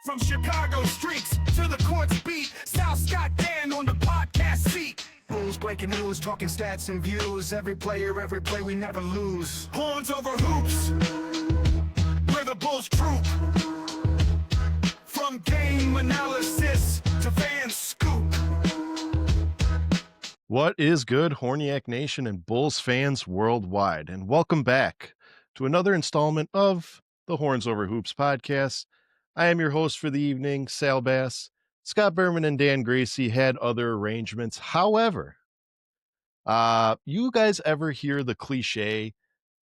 From Chicago streets to the courts beat, Sal Scott Dan on the podcast seat. Bulls breaking news, talking stats and views. Every player, every play, we never lose. Horns over hoops, we're the Bulls troop. From game analysis to fan scoop. What is good, Horniak Nation and Bulls fans worldwide? And welcome back to another installment of the Horns Over Hoops podcast. I am your host for the evening, Sal Bass. Scott Berman and Dan Gracie had other arrangements. However, you guys ever hear the cliche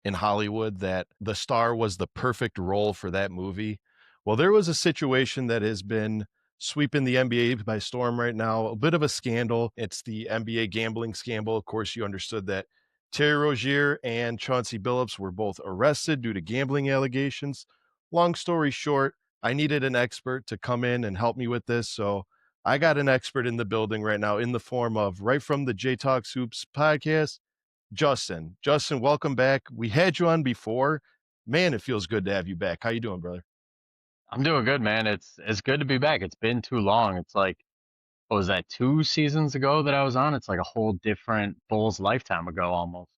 in Hollywood that the star was the perfect role for that movie? Well, there was a situation that has been sweeping the NBA by storm right now, a bit of a scandal. It's the NBA gambling scandal. Of course, you understood that Terry Rozier and Chauncey Billups were both arrested due to gambling allegations. Long story short, I needed an expert to come in and help me with this, so I got an expert in the building right now in the form of, right from the J Talks Hoops podcast, Justin. Justin, welcome back. We had you on before. Man, it feels good to have you back. How you doing, brother? I'm doing good, man. It's good to be back. It's been too long. It's like, what was that, 2 seasons ago that I was on? It's like a whole different Bulls lifetime ago almost.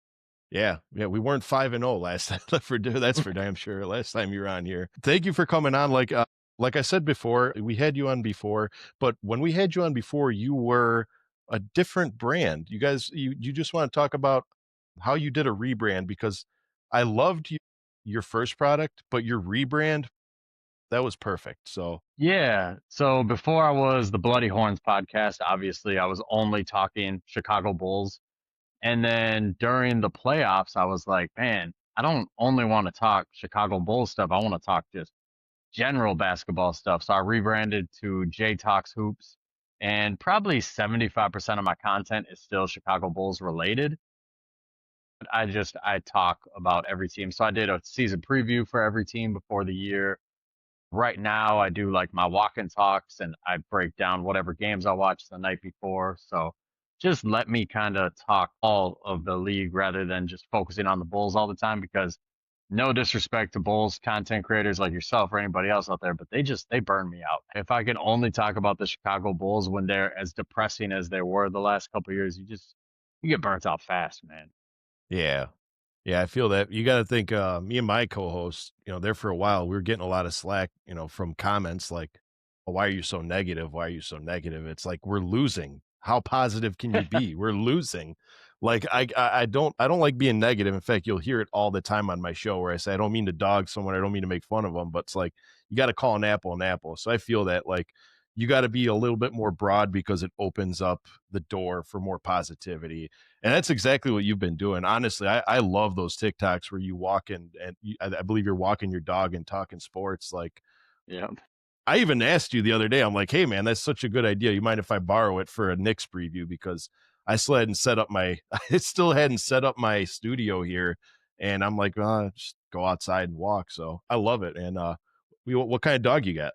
Yeah, we weren't 5-0 last time. That's for damn sure. Last time you were on here. Thank you for coming on. Like I said before, we had you on before, but when we had you on before, you were a different brand. You guys, you just want to talk about how you did a rebrand, because I loved your first product, but your rebrand, that was perfect. So Yeah. So before I was the Bloody Horns podcast, obviously I was only talking Chicago Bulls. And then during the playoffs, I was like, man, I don't only want to talk Chicago Bulls stuff. I want to talk just general basketball stuff. So I rebranded to J Talks Hoops, and probably 75% of my content is still Chicago Bulls related. I talk about every team. So I did a season preview for every team before the year. Right now I do like my walk-in talks, and I break down whatever games I watched the night before. So just let me kind of talk all of the league rather than just focusing on the Bulls all the time, because no disrespect to Bulls content creators like yourself or anybody else out there, but they burn me out. If I can only talk about the Chicago Bulls when they're as depressing as they were the last couple of years, you get burnt out fast, man. yeah. Yeah, I feel that. You got to think, me and my co-host, there for a while, we were getting a lot of slack, from comments like, oh, why are you so negative? Why are you so negative? It's like, we're losing. How positive can you be? We're losing. Like, I don't like being negative. In fact, you'll hear it all the time on my show where I say, I don't mean to dog someone. I don't mean to make fun of them, but it's like, you got to call an apple an apple. So I feel that, like, you got to be a little bit more broad, because it opens up the door for more positivity. And that's exactly what you've been doing. Honestly, I love those TikToks where you walk and I believe you're walking your dog and talking sports. Like, Yeah. I even asked you the other day, I'm like, hey man, that's such a good idea. You mind if I borrow it for a Knicks preview? Because I still hadn't set up my studio here. And I'm like, just go outside and walk. So I love it. And what kind of dog you got?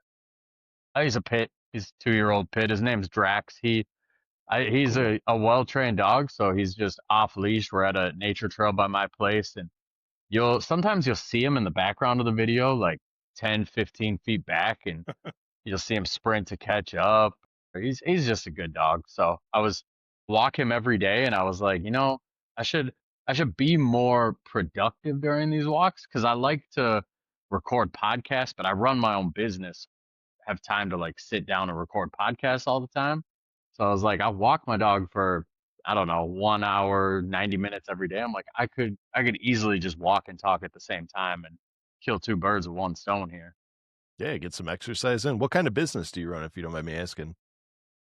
He's a pit. He's a 2-year-old pit. His name's Drax. He's Cool. a well-trained dog, so he's just off leash. We're at a nature trail by my place, and sometimes you'll see him in the background of the video, like 10, 15 feet back, and you'll see him sprint to catch up. He's just a good dog. So I was walk him every day, and I was like, I should be more productive during these walks, because I like to record podcasts, but I run my own business, have time to like sit down and record podcasts all the time. So I was like, I walk my dog for, I don't know, 1 hour, 90 minutes every day. I'm like, I could easily just walk and talk at the same time and kill two birds with one stone here. Yeah, get some exercise in. What kind of business do you run, if you don't mind me asking?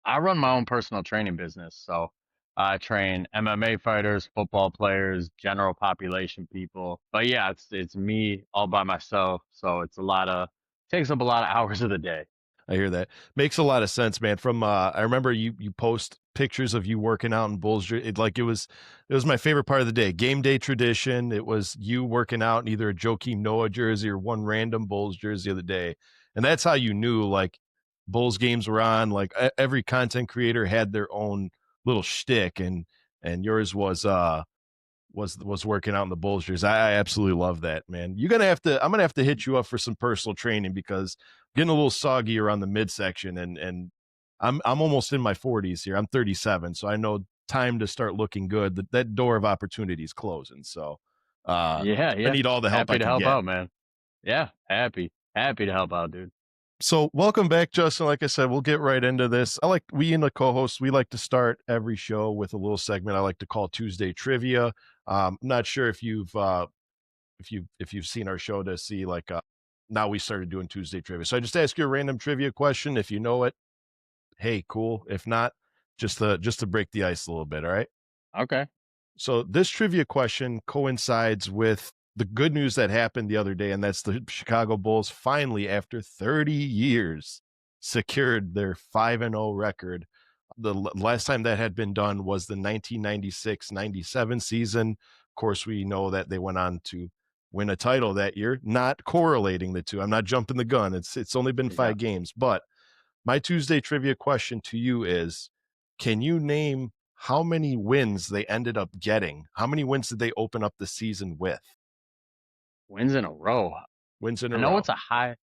I run my own personal training business. So I train MMA fighters, football players, general population people. But yeah, it's me all by myself. So takes up a lot of hours of the day. I hear that. Makes a lot of sense, man. From I remember you post pictures of you working out in Bulls. It was my favorite part of the day. Game day tradition. It was you working out in either a Joakim Noah jersey or one random Bulls jersey of the day. And that's how you knew, like, Bulls games were on. Like, every content creator had their own little shtick, and yours was was working out in the Bulls jersey. I absolutely love that, man. I'm gonna have to hit you up for some personal training because I'm getting a little soggy around the midsection, and I'm almost in my 40s here. I'm 37, so I know time to start looking good. That door of opportunity is closing. So Yeah, I yeah. need all the help I Happy to can help get. out, man. Yeah, happy to help out, dude. So welcome back, Justin. Like I said, we'll get right into this. We and the co-hosts, we like to start every show with a little segment I like to call Tuesday Trivia. I'm not sure if you've seen our show to see now we started doing Tuesday Trivia. So I just ask you a random trivia question. If you know it, hey, cool. If not, just to break the ice a little bit. All right. Okay. So this trivia question coincides with the good news that happened the other day, and that's the Chicago Bulls finally, after 30 years, secured their 5-0 record. The last time that had been done was the 1996-97 season. Of course, we know that they went on to win a title that year, not correlating the two. I'm not jumping the gun. It's only been Yeah. 5 games, but my Tuesday trivia question to you is, can you name how many wins they ended up getting? How many wins did they open up the season with? Wins in a row. Wins in I a know row. it's a high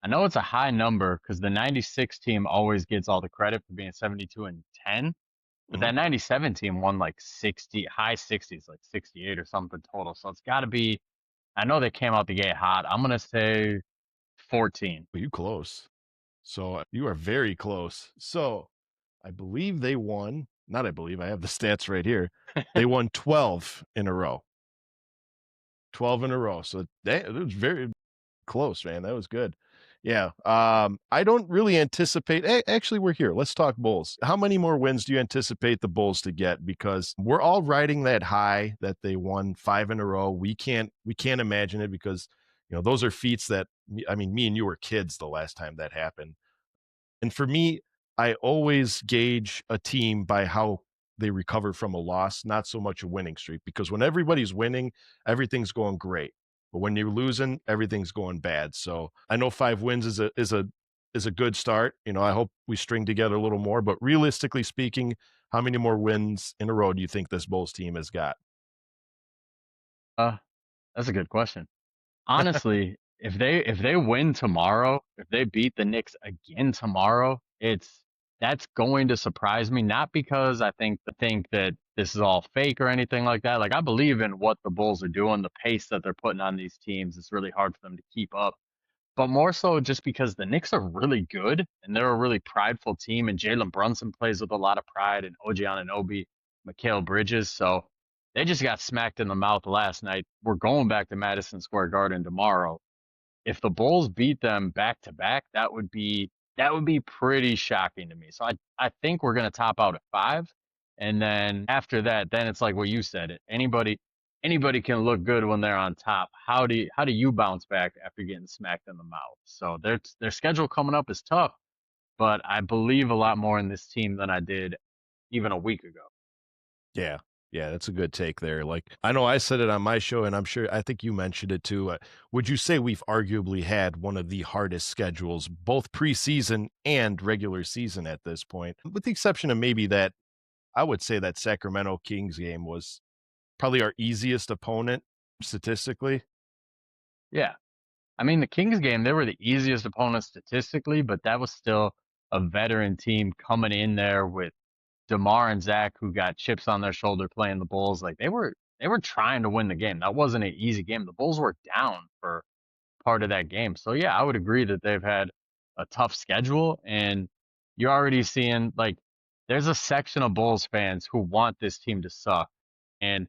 I know it's a high number because the 96 team always gets all the credit for being 72 and 10. But Mhm. that 97 team won like 60, high 60s, like 68 or something total. So it's got to be, I know they came out the gate hot. I'm going to say 14. Well, you close. So you are very close. So I believe they won, not I believe, I have the stats right here. They won 12 in a row. 12 in a row. So that it was very close, man. That was good. Yeah. I don't really anticipate. Actually, we're here. Let's talk Bulls. How many more wins do you anticipate the Bulls to get? Because we're all riding that high that they won 5 in a row. We can't imagine it because those are feats that I mean, me and you were kids the last time that happened. And for me, I always gauge a team by how they recover from a loss, not so much a winning streak. Because when everybody's winning, everything's going great. But when you're losing, everything's going bad. So I know 5 wins is a good start. I hope we string together a little more. But realistically speaking, how many more wins in a row do you think this Bulls team has got? Uh, that's a good question. Honestly, if they win tomorrow, if they beat the Knicks again tomorrow, that's going to surprise me. Not because I think that this is all fake or anything like that. Like I believe in what the Bulls are doing, the pace that they're putting on these teams. It's really hard for them to keep up. But more so just because the Knicks are really good and they're a really prideful team, and Jalen Brunson plays with a lot of pride, and OG Anunoby, Mikal Bridges. So they just got smacked in the mouth last night. We're going back to Madison Square Garden tomorrow. If the Bulls beat them back to back, that would be pretty shocking to me. So I think we're gonna top out at 5, and then after that, then it's like what you said. Anybody can look good when they're on top. How do you bounce back after getting smacked in the mouth? So their schedule coming up is tough, but I believe a lot more in this team than I did even a week ago. Yeah. Yeah, that's a good take there. Like, I know I said it on my show, and I think you mentioned it too. Would you say we've arguably had one of the hardest schedules, both preseason and regular season at this point, with the exception of maybe that I would say that Sacramento Kings game was probably our easiest opponent statistically. Yeah. I mean, the Kings game, they were the easiest opponent statistically, but that was still a veteran team coming in there with DeMar and Zach, who got chips on their shoulder playing the Bulls. Like they were trying to win the game. That wasn't an easy game. The Bulls were down for part of that game. So yeah, I would agree that they've had a tough schedule, and you're already seeing like there's a section of Bulls fans who want this team to suck. And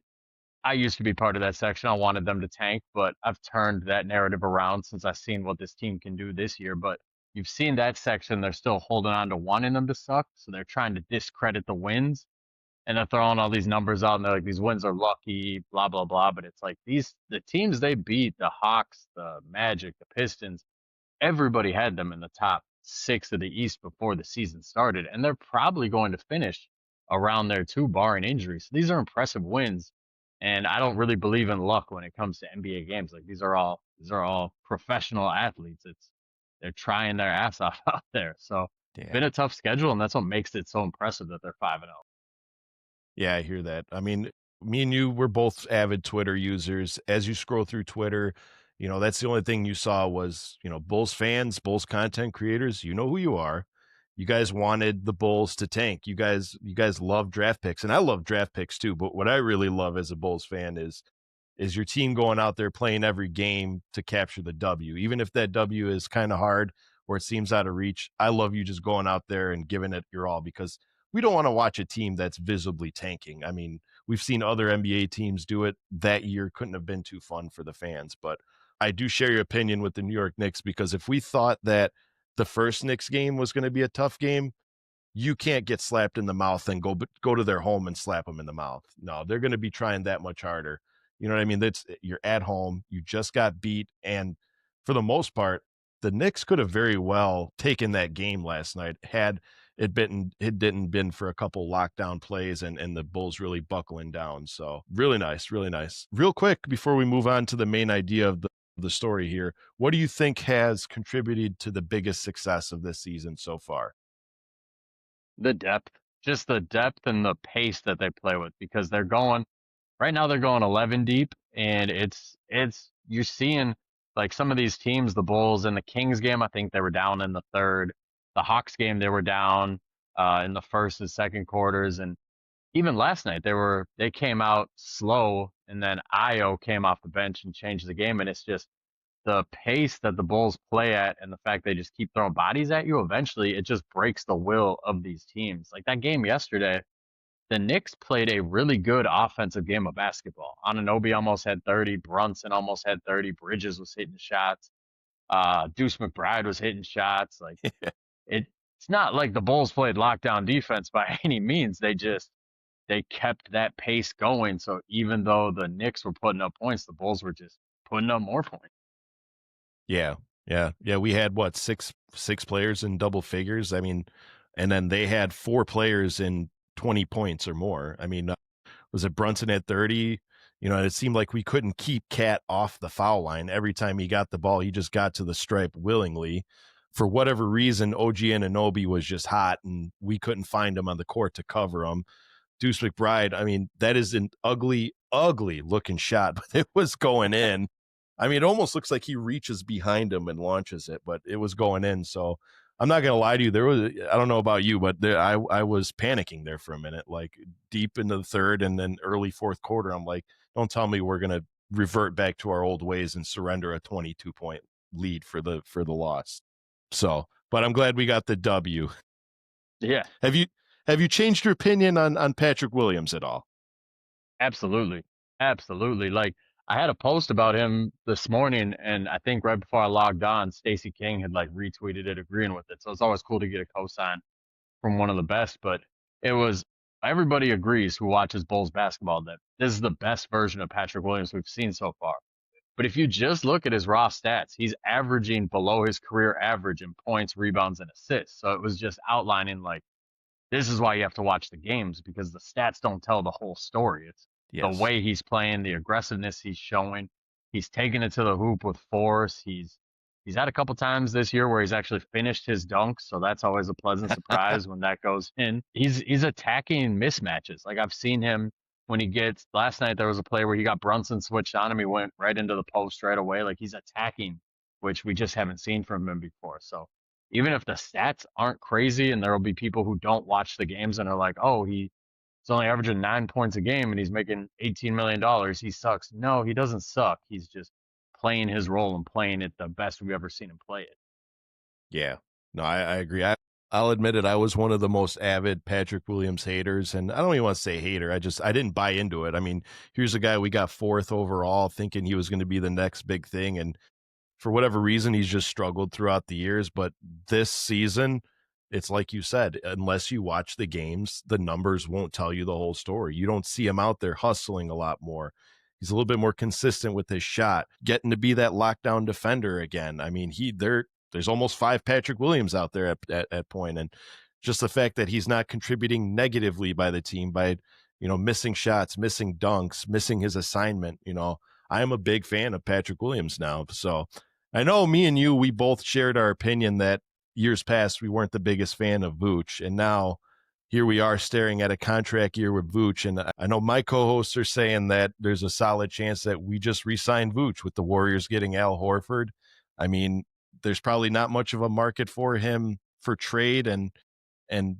I used to be part of that section. I wanted them to tank, but I've turned that narrative around since I've seen what this team can do this year. But you've seen that section, they're still holding on to wanting them to suck. So they're trying to discredit the wins, and they're throwing all these numbers out, and they're like, these wins are lucky, blah, blah, blah. But it's like the teams they beat, the Hawks, the Magic, the Pistons, everybody had them in the top 6 of the East before the season started. And they're probably going to finish around there too, barring injuries. So these are impressive wins. And I don't really believe in luck when it comes to NBA games. Like these are all professional athletes. They're trying their ass off out there. So Yeah. been a tough schedule, and that's what makes it so impressive that they're 5-0. Yeah, I hear that. I mean, Me and you were both avid Twitter users. As you scroll through Twitter, that's the only thing you saw was, Bulls fans, Bulls content creators. You know who you are. You guys wanted the Bulls to tank. You guys love draft picks, and I love draft picks too. But what I really love as a Bulls fan is your team going out there playing every game to capture the W, even if that W is kind of hard or it seems out of reach. I love you just going out there and giving it your all, because we don't want to watch a team that's visibly tanking. I mean, we've seen other NBA teams do it. That year couldn't have been too fun for the fans. But I do share your opinion with the New York Knicks, because if we thought that the first Knicks game was going to be a tough game, you can't get slapped in the mouth and go to their home and slap them in the mouth. No, they're going to be trying that much harder. You know what I mean? You're at home. You just got beat, and for the most part, the Knicks could have very well taken that game last night had it didn't been for a couple lockdown plays and the Bulls really buckling down. So really nice, really nice. Real quick before we move on to the main idea of the story here, what do you think has contributed to the biggest success of this season so far? The depth, just the depth and the pace that they play with, because they're going right now, they're going 11 deep, and it's you're seeing like some of these teams, the Bulls in the Kings game, I think they were down in the third. The Hawks game, they were down in the first and second quarters, and even last night they came out slow, and then Io came off the bench and changed the game, and it's just the pace that the Bulls play at and the fact they just keep throwing bodies at you. Eventually, it just breaks the will of these teams. Like that game yesterday, the Knicks played a really good offensive game of basketball. Anunoby almost had 30. Brunson almost had 30. Bridges was hitting shots. Deuce McBride was hitting shots. Like it's not like the Bulls played lockdown defense by any means. They kept that pace going. So even though the Knicks were putting up points, the Bulls were just putting up more points. Yeah. Yeah. Yeah. We had what, six players in double figures. I mean, and then they had 4 players in 20 points or more. I mean, was it Brunson at 30? It seemed like we couldn't keep Cat off the foul line. Every time he got the ball, he just got to the stripe willingly. For whatever reason, OG Anunoby was just hot, and we couldn't find him on the court to cover him. Deuce McBride, I mean, that is an ugly, ugly looking shot, but it was going in. I mean, it almost looks like he reaches behind him and launches it, but it was going in. So I'm not going to lie to you. I don't know about you, but I was panicking there for a minute, like deep into the third and then early fourth quarter. I'm like, don't tell me we're going to revert back to our old ways and surrender a 22-point lead for the loss. So, but I'm glad we got the W. Yeah. Have you changed your opinion on Patrick Williams at all? Absolutely. Absolutely. Like I had a post about him this morning, and I think right before I logged on, Stacey King had like retweeted it agreeing with it. So it's always cool to get a cosign from one of the best, but it was everybody agrees who watches Bulls basketball that this is the best version of Patrick Williams we've seen so far. But if you just look at his raw stats, he's averaging below his career average in points, rebounds, and assists. So it was just outlining like this is why you have to watch the games, because the stats don't tell the whole story. It's the way he's playing, the aggressiveness he's showing. He's taking it to the hoop with force. He's had a couple times this year where he's actually finished his dunks, so that's always a pleasant surprise when that goes in. He's attacking mismatches. Like I've seen him when he gets last night there was a play where he got Brunson switched on him. He went right into the post right away. Like he's attacking, which we just haven't seen from him before. So even if the stats aren't crazy, and there will be people who don't watch the games and are like, oh, he's only averaging 9 points a game and he's making $18 million. He sucks. No, he doesn't suck. He's just playing his role and playing it the best we've ever seen him play it. Yeah, no, I agree. I'll admit it. I was one of the most avid Patrick Williams haters, and I don't even want to say hater. I didn't buy into it. I mean, here's a guy we got 4th overall, thinking he was going to be the next big thing, and for whatever reason, he's just struggled throughout the years. But this season, it's like you said, unless you watch the games, the numbers won't tell you the whole story. You don't see him out there hustling a lot more. He's a little bit more consistent with his shot, getting to be that lockdown defender again. I mean, there's almost 5 Patrick Williams out there at point. And just the fact that he's not contributing negatively by the team by, missing shots, missing dunks, missing his assignment. I am a big fan of Patrick Williams now. So I know me and you, we both shared our opinion that years past we weren't the biggest fan of Vooch, and now here we are staring at a contract year with Vooch. And I know my co-hosts are saying that there's a solid chance that we just re-sign Vooch with the Warriors getting Al Horford. I mean, there's probably not much of a market for him for trade. And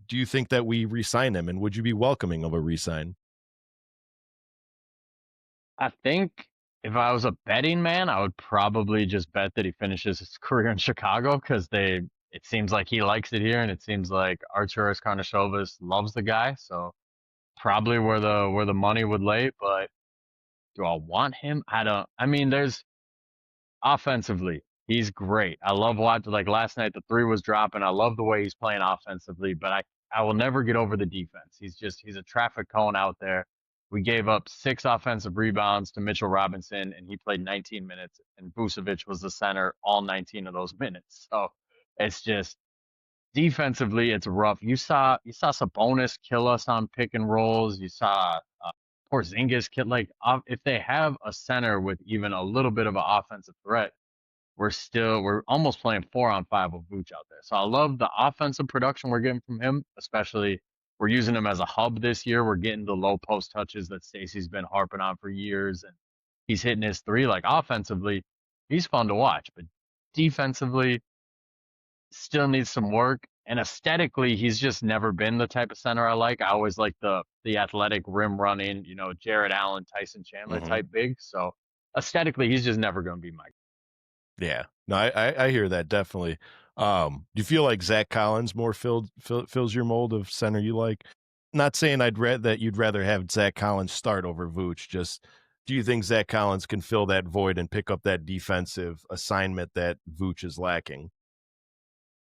do you think that we re-sign him? And would you be welcoming of a re-sign? I think if I was a betting man, I would probably just bet that he finishes his career in Chicago because it seems like he likes it here, and it seems like Arturas Karnisovas loves the guy. So probably where the money would lay. But do I want him? I don't. I mean, there's offensively, he's great. I love watching, like last night, the three was dropping. I love the way he's playing offensively, but I will never get over the defense. He's a traffic cone out there. We gave up 6 offensive rebounds to Mitchell Robinson, and he played 19 minutes, and Vucevic was the center all 19 of those minutes. So it's just defensively, it's rough. You saw Sabonis kill us on pick and rolls. You saw Porzingis kill, like if they have a center with even a little bit of an offensive threat, we're almost playing 4-on-5 with Vooch out there. So I love the offensive production we're getting from him, especially we're using him as a hub this year. We're getting the low post touches that Stacey's been harping on for years, and he's hitting his three. Like offensively, he's fun to watch, but defensively, still needs some work. And aesthetically, he's just never been the type of center I like. I always like the athletic rim running, Jared Allen, Tyson Chandler Mm-hmm. type big. So aesthetically, he's just never going to be my. Yeah, no, I hear that definitely. Do you feel like Zach Collins more fills your mold of center you like? Not saying I'd read that you'd rather have Zach Collins start over Vooch. Just do you think Zach Collins can fill that void and pick up that defensive assignment that Vooch is lacking?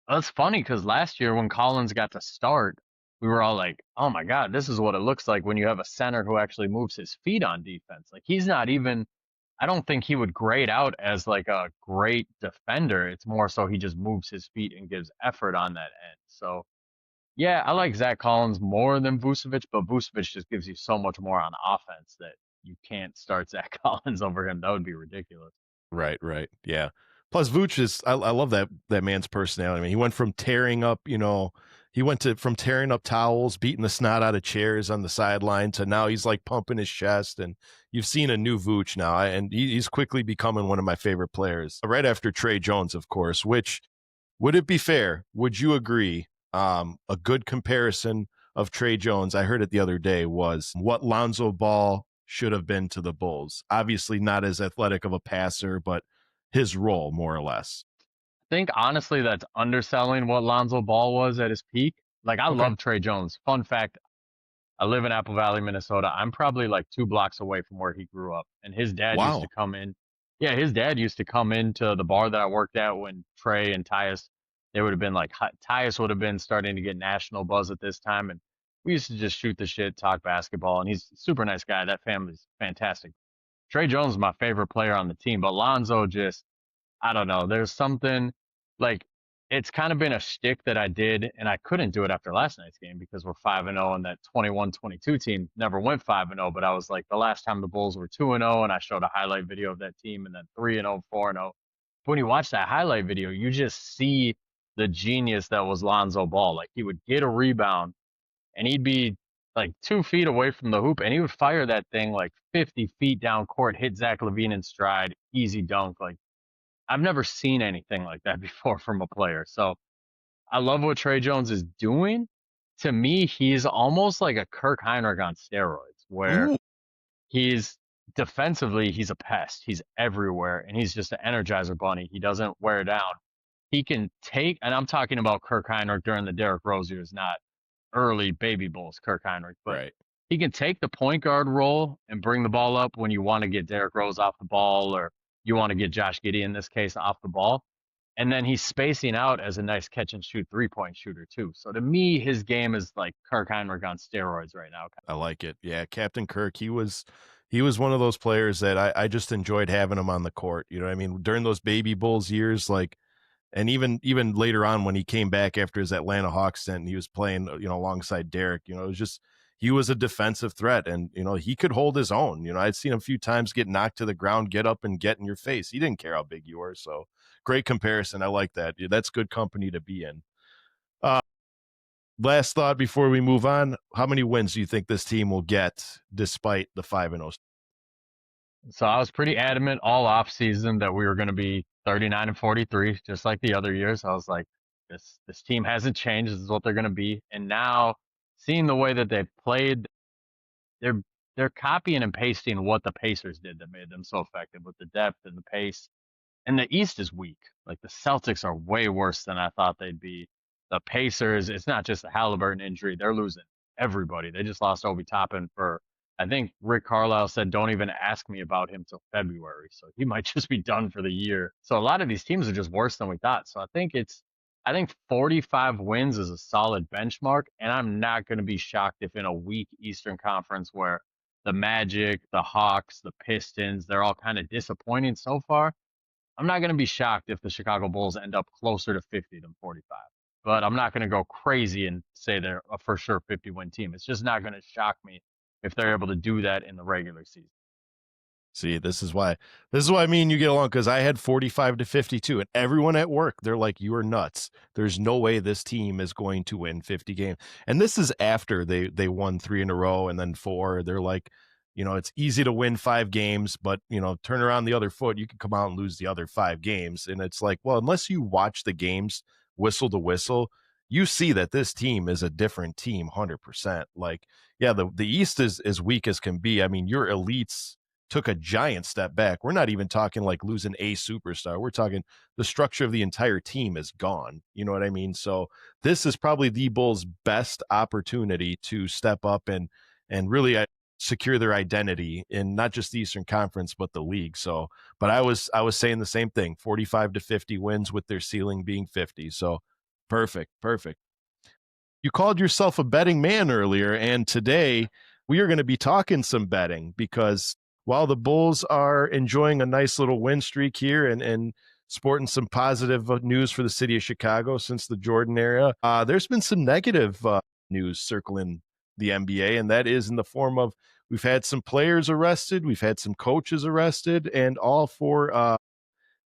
That's funny because last year when Collins got to start, we were all like, "Oh my God, this is what it looks like when you have a center who actually moves his feet on defense." Like he's not even. I don't think he would grade out as like a great defender. It's more so he just moves his feet and gives effort on that end. So yeah, I like Zach Collins more than Vucevic, but Vucevic just gives you so much more on offense that you can't start Zach Collins over him. That would be ridiculous. Right. Yeah. Plus Vooch is I love that man's personality. I mean, he went from tearing up, from tearing up towels, beating the snot out of chairs on the sideline to now he's like pumping his chest, and you've seen a new Vooch now, and he's quickly becoming one of my favorite players. Right after Trey Jones, of course, which would it be fair? Would you agree? A good comparison of Trey Jones, I heard it the other day, was what Lonzo Ball should have been to the Bulls. Obviously, not as athletic of a passer, but his role, more or less. I think honestly that's underselling what Lonzo Ball was at his peak. Like I Okay. love Trey Jones. Fun fact, I live in Apple Valley, Minnesota. I'm probably like 2 blocks away from where he grew up. And his dad used to Wow. come in. Yeah, his dad used to come into the bar that I worked at when Trey and Tyus, they would have been like, Tyus would have been starting to get national buzz at this time. And we used to just shoot the shit, talk basketball. And he's a super nice guy. That family's fantastic. Trey Jones is my favorite player on the team, but Lonzo just, I don't know. There's something like it's kind of been a shtick that I did, and I couldn't do it after last night's game because we're 5-0, and that 21-22 team never went 5-0. But I was like, the last time the Bulls were 2-0, and I showed a highlight video of that team, and then 3-0, 4-0. When you watch that highlight video, you just see the genius that was Lonzo Ball. Like he would get a rebound, and he'd be like 2 feet away from the hoop, and he would fire that thing like 50 feet down court, hit Zach LaVine in stride, easy dunk. Like I've never seen anything like that before from a player. So I love what Trey Jones is doing. To me, he's almost like a Kirk Heinrich on steroids, where Ooh. he's defensively, he's a pest. He's everywhere, and he's just an energizer bunny. He doesn't wear down. He can take, and I'm talking about Kirk Heinrich during the Derrick Rose years, not early baby Bulls Kirk Heinrich, but Right. he can take the point guard role and bring the ball up when you want to get Derrick Rose off the ball or you want to get Josh Giddey in this case off the ball. And then he's spacing out as a nice catch and shoot 3-point shooter too. So to me, his game is like Kirk Heinrich on steroids right now. I like it. Yeah, Captain Kirk, he was one of those players that I just enjoyed having him on the court. You know what I mean? During those baby Bulls years, like, and even later on when he came back after his Atlanta Hawks stint, and he was playing, alongside Derek, it was just, he was a defensive threat, and, he could hold his own. I'd seen him a few times get knocked to the ground, get up and get in your face. He didn't care how big you were. So great comparison. I like that. Yeah, that's good company to be in. Last thought before we move on. How many wins do you think this team will get despite the 5-0? So I was pretty adamant all off season that we were going to be 39 and 43, just like the other years. I was like, this team hasn't changed. This is what they're going to be. And now, seeing the way that they've played, they're they're copying and pasting what the Pacers did that made them so effective with the depth and the pace. And the East is weak. Like the Celtics are way worse than I thought they'd be. The Pacers, it's not just the Halliburton injury. They're losing everybody. They just lost Obi Toppin for, I think Rick Carlisle said, don't even ask me about him till February. So he might just be done for the year. So a lot of these teams are just worse than we thought. So I think 45 wins is a solid benchmark. And I'm not going to be shocked if in a weak Eastern Conference where the Magic, the Hawks, the Pistons, they're all kind of disappointing so far. I'm not going to be shocked if the Chicago Bulls end up closer to 50 than 45. But I'm not going to go crazy and say they're a for sure 50-win team. It's just not going to shock me if they're able to do that in the regular season. See, this is why me and you get along, because I had 45 to 52, and everyone at work, they're like, you are nuts. There's no way this team is going to win 50 games. And this is after they won 3 in a row and then 4. They're like, it's easy to win 5 games, but turn around the other foot, you can come out and lose the other 5 games. And it's like, well, unless you watch the games whistle to whistle, you see that this team is a different team 100%. Like, yeah, the East is as weak as can be. I mean, your elites took a giant step back. We're not even talking like losing a superstar. We're talking the structure of the entire team is gone. You know what I mean? So this is probably the Bulls' best opportunity to step up and really secure their identity in not just the Eastern Conference, but the league. So, but I was saying the same thing, 45 to 50 wins with their ceiling being 50. So perfect. You called yourself a betting man earlier, and today we are going to be talking some betting, because while the Bulls are enjoying a nice little win streak here and sporting some positive news for the city of Chicago since the Jordan era, there's been some negative news circling the NBA, and that is in the form of we've had some players arrested, we've had some coaches arrested, and all for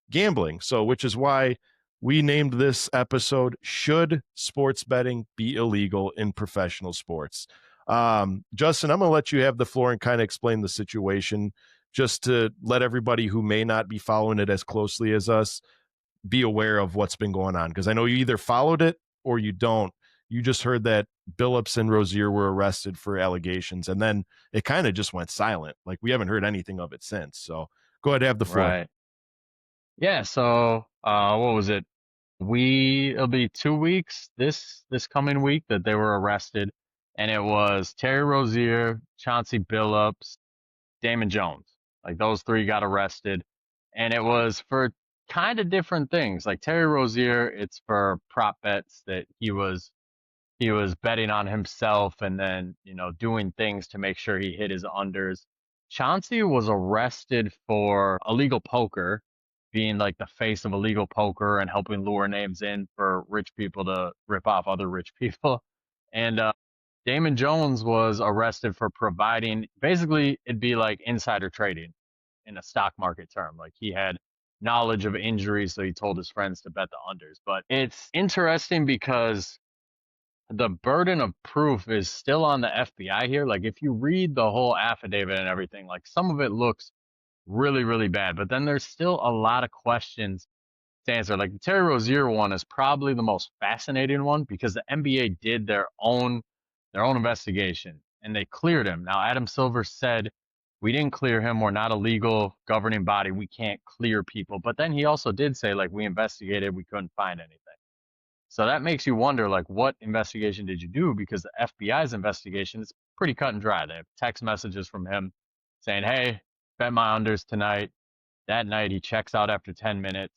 gambling. So, which is why we named this episode, Should Sports Betting Be Illegal in Professional Sports? Justin, I'm going to let you have the floor and kind of explain the situation, just to let everybody who may not be following it as closely as us be aware of what's been going on. Because I know you either followed it or you don't. You just heard that Billups and Rozier were arrested for allegations, and then it kind of just went silent. Like, we haven't heard anything of it since. So go ahead, have the floor. Right. Yeah. So, what was it? It'll be 2 weeks this coming week that they were arrested, and it was Terry Rozier, Chauncey Billups, Damon Jones. Like those 3 got arrested, and it was for kind of different things. Like Terry Rozier, it's for prop bets that he was betting on himself and then, doing things to make sure he hit his unders. Chauncey was arrested for illegal poker, being like the face of illegal poker and helping lure names in for rich people to rip off other rich people. And Damon Jones was arrested for providing, basically, it'd be like insider trading in a stock market term. Like he had knowledge of injuries, so he told his friends to bet the unders. But it's interesting because the burden of proof is still on the FBI here. Like if you read the whole affidavit and everything, like some of it looks really, really bad, but then there's still a lot of questions to answer. Like the Terry Rozier one is probably the most fascinating one because the NBA did their own investigation and they cleared him. Now, Adam Silver said, we didn't clear him. We're not a legal governing body. We can't clear people. But then he also did say, like, we investigated, we couldn't find anything. So that makes you wonder, like, what investigation did you do? Because the FBI's investigation is pretty cut and dry. They have text messages from him saying, hey, bet my unders tonight. That night, he checks out after 10 minutes.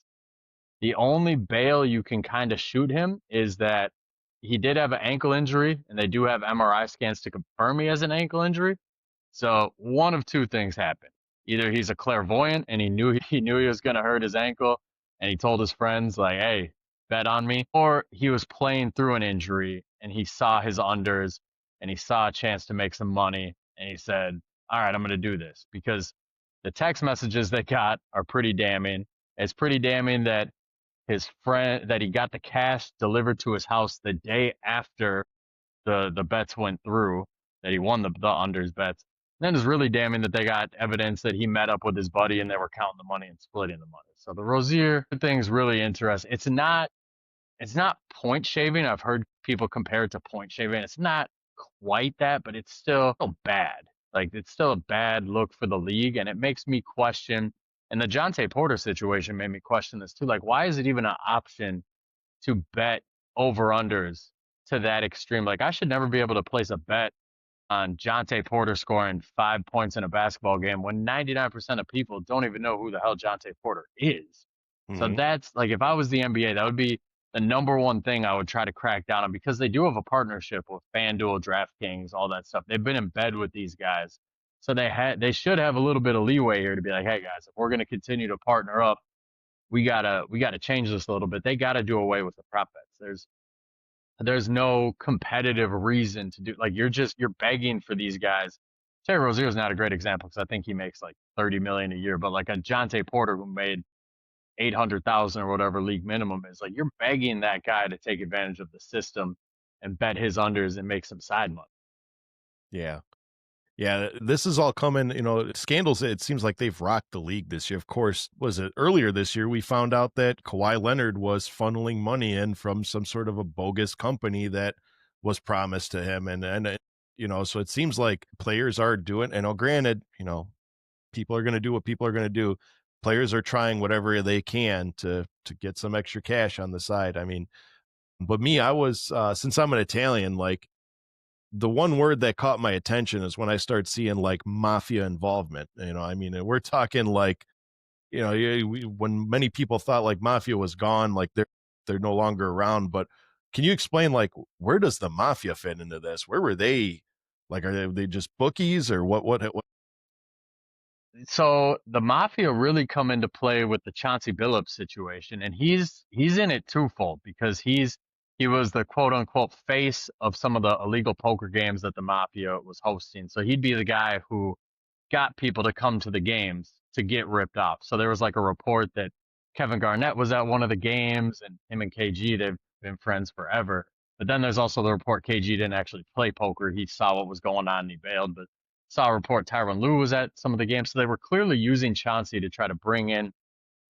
The only bail you can kind of shoot him is that he did have an ankle injury, and they do have MRI scans to confirm he has an ankle injury. So one of 2 things happened. Either he's a clairvoyant and he knew he was going to hurt his ankle, and he told his friends, like, hey, bet on me, or he was playing through an injury and he saw his unders and he saw a chance to make some money and he said, all right, I'm going to do this. Because the text messages they got are pretty damning. It's pretty damning that his friend, that he got the cash delivered to his house the day after the bets went through, that he won the unders bets. And then it's really damning that they got evidence that he met up with his buddy and they were counting the money and splitting the money. So the Rozier thing's really interesting. It's not point shaving. I've heard people compare it to point shaving. It's not quite that, but it's still bad. Like, it's still a bad look for the league, and it makes me question. And the Jonte Porter situation made me question this too. Like, why is it even an option to bet over unders to that extreme? Like, I should never be able to place a bet on Jonte Porter scoring 5 points in a basketball game when 99% of people don't even know who the hell Jonte Porter is. So Mhm. that's like, if I was the NBA, that would be the number one thing I would try to crack down on, because they do have a partnership with FanDuel, DraftKings, all that stuff. They've been in bed with these guys. So they should have a little bit of leeway here to be like, hey guys, if we're going to continue to partner up, we gotta change this a little bit. They got to do away with the prop bets. There's no competitive reason to do, like, you're begging for these guys. Terry Rozier is not a great example because I think he makes like 30 million a year, but like a Jonte Porter who made 800,000 or whatever league minimum is, like, you're begging that guy to take advantage of the system and bet his unders and make some side money. Yeah. Yeah, this is all coming, scandals. It seems like they've rocked the league this year. Of course, was it earlier this year we found out that Kawhi Leonard was funneling money in from some sort of a bogus company that was promised to him. So it seems like players are doing, and granted, people are going to do what people are going to do. Players are trying whatever they can to get some extra cash on the side. I mean, but me, I was, since I'm an Italian, like, the one word that caught my attention is when I start seeing like mafia involvement. I mean, and we're talking like, when many people thought like mafia was gone, like they're no longer around. But can you explain, like, where does the mafia fit into this? Where were they? Like, are they just bookies, or what? So the mafia really come into play with the Chauncey Billups situation, and he's in it twofold, because he was the quote unquote face of some of the illegal poker games that the mafia was hosting. So he'd be the guy who got people to come to the games to get ripped off. So there was like a report that Kevin Garnett was at one of the games, and him and KG, they've been friends forever. But then there's also the report KG didn't actually play poker. He saw what was going on and he bailed. But saw a report Tyronn Lue was at some of the games. So they were clearly using Chauncey to try to bring in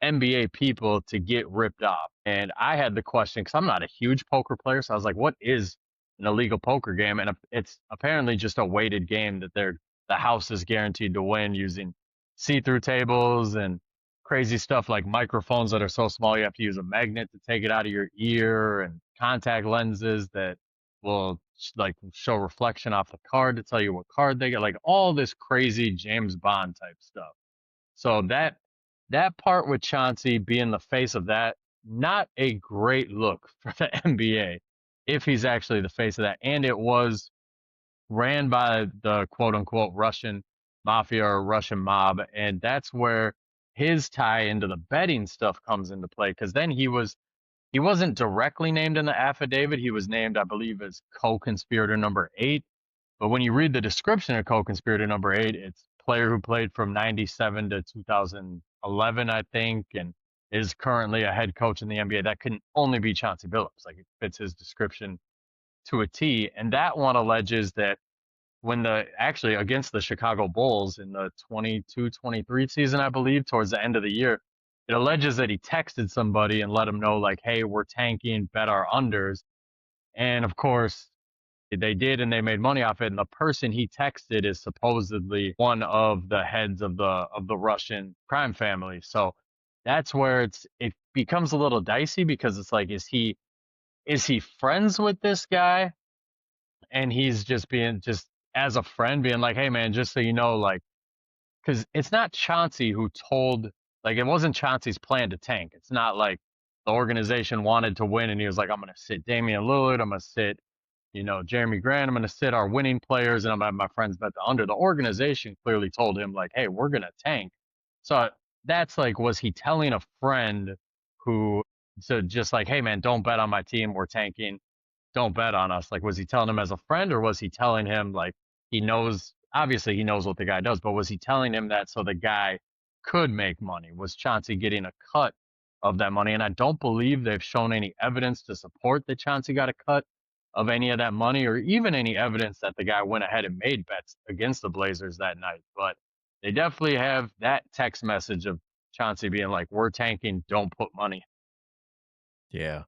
NBA people to get ripped off. And I had the question, because I'm not a huge poker player. So I was like, what is an illegal poker game? And it's apparently just a weighted game that the house is guaranteed to win using see-through tables and crazy stuff like microphones that are so small you have to use a magnet to take it out of your ear, and contact lenses that will like show reflection off the card to tell you what card they get, like all this crazy James Bond type stuff. So that part with Chauncey being the face of that, not a great look for the NBA if he's actually the face of that. And it was ran by the quote unquote Russian mafia or Russian mob. And that's where his tie into the betting stuff comes into play. Cause then he wasn't directly named in the affidavit. He was named, I believe, as co-conspirator number 8. But when you read the description of co-conspirator number 8, it's player who played from 97 to 2011, I think, and is currently a head coach in the NBA. That can only be Chauncey Billups. Like, it fits his description to a T. And that one alleges that when actually against the Chicago Bulls in the 22-23 season, I believe, towards the end of the year, it alleges that he texted somebody and let them know, like, hey, we're tanking, bet our unders. And of course, they did, and they made money off it. And the person he texted is supposedly one of the heads of the Russian crime family. So that's where it becomes a little dicey, because it's like, is he friends with this guy? And he's just being, just as a friend, being like, hey man, just so you know, like, because it's not Chauncey who told, like, it wasn't Chauncey's plan to tank. It's not like the organization wanted to win and he was like, I'm going to sit Damian Lillard, I'm going to sit, Jeremy Grant, I'm going to sit our winning players, and I'm going to have my friends bet the under. The organization clearly told him, like, hey, we're going to tank. So that's like, was he telling a friend who, so just like, hey man, don't bet on my team, we're tanking, don't bet on us? Like, was he telling him as a friend, or was he telling him, like, he knows, obviously he knows what the guy does, but was he telling him that so the guy could make money? Was Chauncey getting a cut of that money? And I don't believe they've shown any evidence to support that Chauncey got a cut of any of that money or even any evidence that the guy went ahead and made bets against the Blazers that night. But they definitely have that text message of Chauncey being like, "We're tanking, don't put money." Yeah.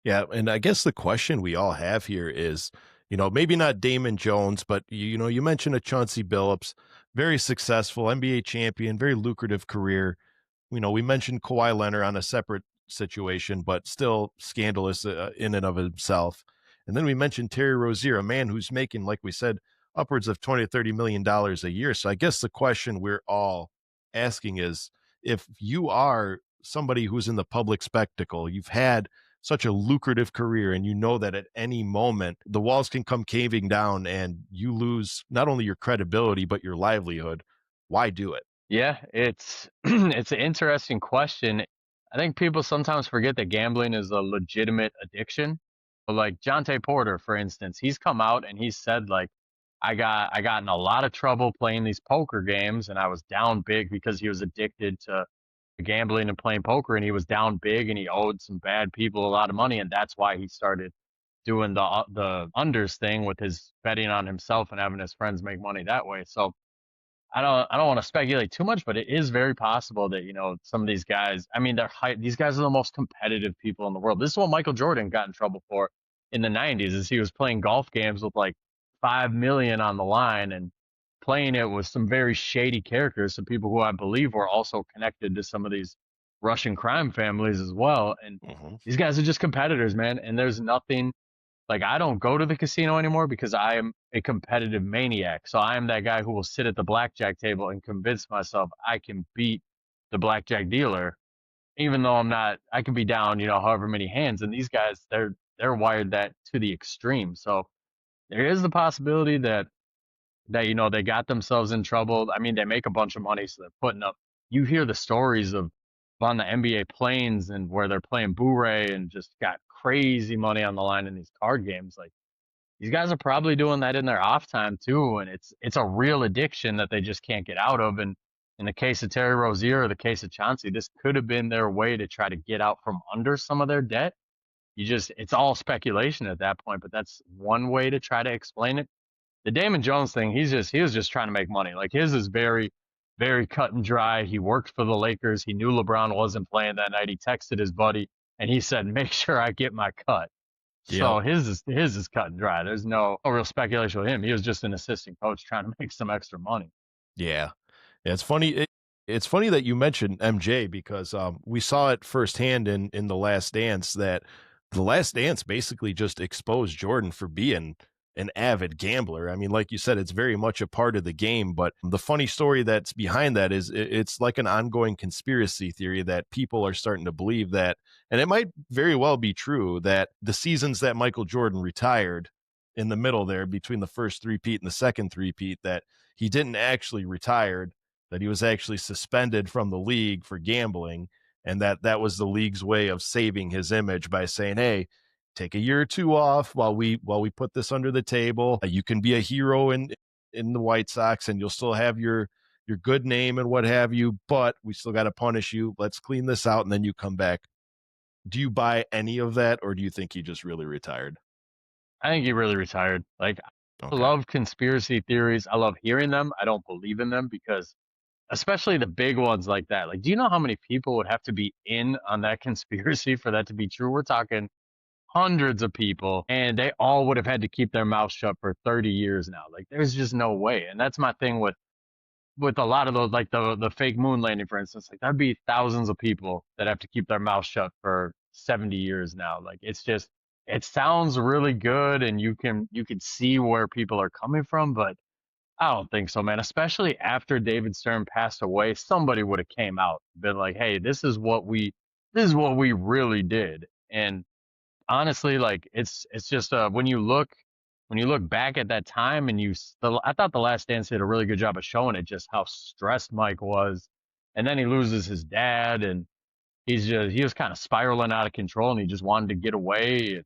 Yeah, and I guess the question we all have here is, maybe not Damon Jones, but you mentioned a Chauncey Billups, very successful NBA champion, very lucrative career. We mentioned Kawhi Leonard on a separate situation, but still scandalous in and of himself. And then we mentioned Terry Rozier, a man who's making, like we said, upwards of 20 to $30 million a year. So I guess the question we're all asking is, if you are somebody who's in the public spectacle, you've had such a lucrative career, and you know that at any moment the walls can come caving down and you lose not only your credibility, but your livelihood, why do it? Yeah, it's it's an interesting question. I think people sometimes forget that gambling is a legitimate addiction. But like Jonte Porter, for instance, he's come out and he's said like, I got in a lot of trouble playing these poker games, and I was down big because he was addicted to gambling and playing poker, and he was down big and he owed some bad people a lot of money, and that's why he started doing the unders thing with his betting on himself and having his friends make money that way. So I don't want to speculate too much, but it is very possible that, some of these guys, I mean, these guys are the most competitive people in the world. This is what Michael Jordan got in trouble for in the 90s, is he was playing golf games with like 5 million on the line and playing it with some very shady characters, some people who I believe were also connected to some of these Russian crime families as well. And Mhm. these guys are just competitors, man. And there's nothing like, I don't go to the casino anymore because I am a competitive maniac. So I am that guy who will sit at the blackjack table and convince myself I can beat the blackjack dealer, even though I can be down, however many hands. And these guys, they're wired that to the extreme. So there is the possibility that they got themselves in trouble. I mean, they make a bunch of money, so they're putting up. You hear the stories of on the NBA planes and where they're playing Boo-Ray and just got crazy money on the line in these card games. Like, these guys are probably doing that in their off time too, and it's a real addiction that they just can't get out of. And in the case of Terry Rozier or the case of Chauncey, this could have been their way to try to get out from under some of their debt. It's all speculation at that point, but that's one way to try to explain it. The Damon Jones thing, he was just trying to make money. Like, his is very, very cut and dry. He worked for the Lakers. He knew LeBron wasn't playing that night. He texted his buddy and he said, "Make sure I get my cut." Yep. So his is cut and dry. There's no real speculation with him. He was just an assistant coach trying to make some extra money. Yeah. Yeah, it's funny. It's funny that you mentioned MJ, because we saw it firsthand in the Last Dance, that the Last Dance basically just exposed Jordan for being an avid gambler. I mean, like you said, it's very much a part of the game. But the funny story that's behind that is it's like an ongoing conspiracy theory that people are starting to believe that, and it might very well be true, that the seasons that Michael Jordan retired in the middle there between the first three-peat and the second three-peat, that he didn't actually retire, that he was actually suspended from the league for gambling, and that was the league's way of saving his image by saying, "Hey, take a year or two off while we put this under the table. You can be a hero in the White Sox, and you'll still have your good name and what have you, but we still got to punish you. Let's clean this out, and then you come back." Do you buy any of that, or do you think he just really retired? I think he really retired. Like, I Okay. love conspiracy theories. I love hearing them. I don't believe in them because especially the big ones like that. Like, do you know how many people would have to be in on that conspiracy for that to be true? We're talking hundreds of people, and they all would have had to keep their mouth shut for 30 years now. Like, there's just no way. And that's my thing with a lot of those, like the fake moon landing, for instance. Like, that'd be thousands of people that have to keep their mouth shut for 70 years now. Like, it's just, it sounds really good, and you can see where people are coming from, but I don't think so, man. Especially after David Stern passed away, somebody would have came out, been like, "Hey, this is what we really did." And honestly, like, it's just when you look back at that time, and I thought the Last Dance did a really good job of showing it, just how stressed Mike was, and then he loses his dad, and he was kind of spiraling out of control, and he just wanted to get away, and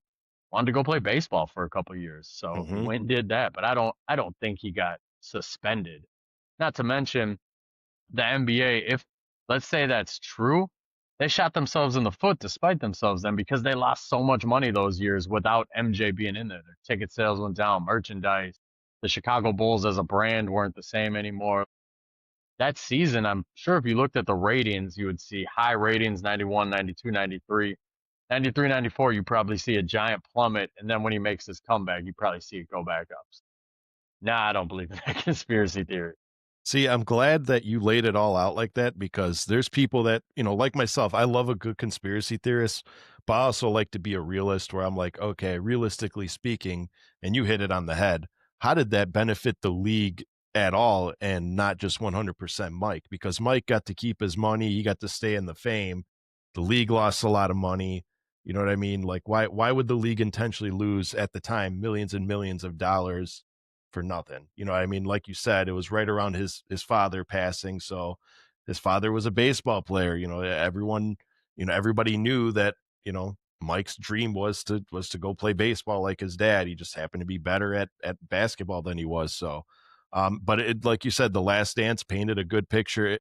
wanted to go play baseball for a couple of years. So he Hmm. went and did that, but I don't think he got suspended. Not to mention the NBA. If let's say that's true, they shot themselves in the foot despite themselves then because they lost so much money those years without MJ being in there. Their ticket sales went down, merchandise. The Chicago Bulls as a brand weren't the same anymore. That season, I'm sure if you looked at the ratings, you would see high ratings 91, 92, 93. 93, 94, you probably see a giant plummet. And then when he makes his comeback, you probably see it go back up. Nah, I don't believe in that conspiracy theory. See, I'm glad that you laid it all out like that because there's people that, like myself, I love a good conspiracy theorist, but I also like to be a realist where I'm like, okay, realistically speaking, and you hit it on the head, how did that benefit the league at all and not just 100% Mike? Because Mike got to keep his money, he got to stay in the fame. The league lost a lot of money. You know what I mean? Like why would the league intentionally lose at the time millions and millions of dollars for nothing? You know what I mean? Like you said, it was right around his father passing. So his father was a baseball player. Everybody knew that, Mike's dream was to go play baseball like his dad. He just happened to be better at basketball than he was. So but it, like you said, the Last Dance painted a good picture.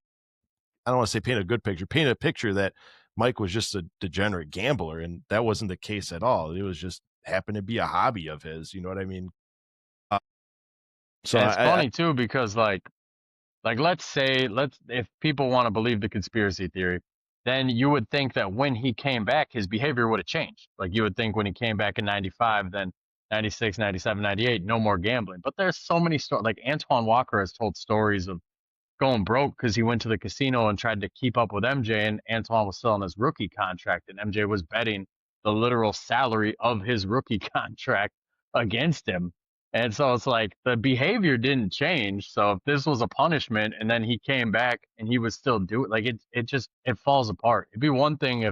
I don't want to say paint a good picture, paint a picture that Mike was just a degenerate gambler, and that wasn't the case at all. It was just happened to be a hobby of his. You know what I mean? Uh, so And it's I funny too because like let's if people want to believe the conspiracy theory, then you would think that when he came back, his behavior would have changed. Like you would think when he came back in 95, then 96, 97, 98, no more gambling. But there's so many stories. Like Antoine Walker has told stories of going broke because he went to the casino and tried to keep up with MJ, and Antoine was still on his rookie contract, and MJ was betting the literal salary of his rookie contract against him. And so it's like the behavior didn't change. So if this was a punishment and then he came back and he was still doing like it falls apart. It'd be one thing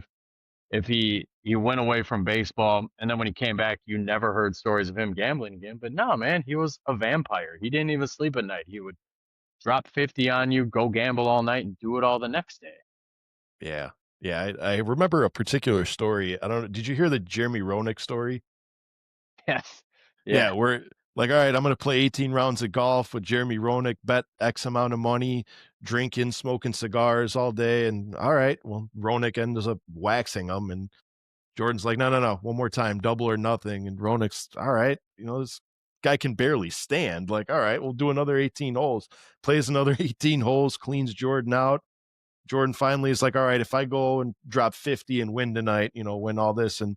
if he went away from baseball and then when he came back you never heard stories of him gambling again. But no, man, he was a vampire. He didn't even sleep at night. He would drop 50 on you, go gamble all night, and do it all the next day. Yeah. Yeah. I remember a particular story. I don't know. Did you hear the Jeremy Roenick story? Yes. Yeah. Yeah. We're like, all right, I'm going to play 18 rounds of golf with Jeremy Roenick, bet X amount of money, drinking, smoking cigars all day. And all right, well, Roenick ends up waxing him. And Jordan's like, no, no, no, one more time, double or nothing. And Roenick's, all right, this guy can barely stand. Like, all right, we'll do another 18 holes. Plays another 18 holes, cleans Jordan out. Jordan finally is like, all right, if I go and drop 50 and win tonight, win all this. And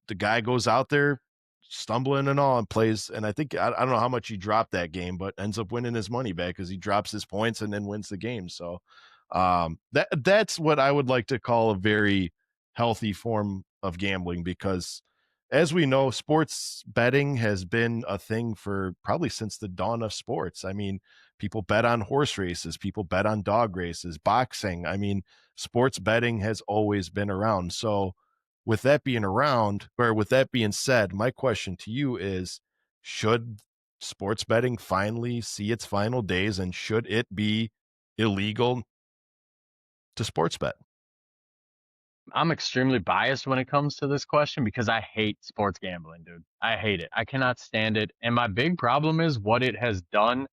the guy goes out there stumbling and all and plays. And I think, I don't know how much he dropped that game, but ends up winning his money back because he drops his points and then wins the game. So that's what I would like to call a very healthy form of gambling, because as we know, sports betting has been a thing for probably since the dawn of sports. I mean, people bet on horse races, people bet on dog races, boxing. I mean, sports betting has always been around. So with that being around, or with that being said, my question to you is, should sports betting finally see its final days, and should it be illegal to sports bet? I'm extremely biased when it comes to this question because I hate sports gambling, dude. I hate it. I cannot stand it. And my big problem is what it has done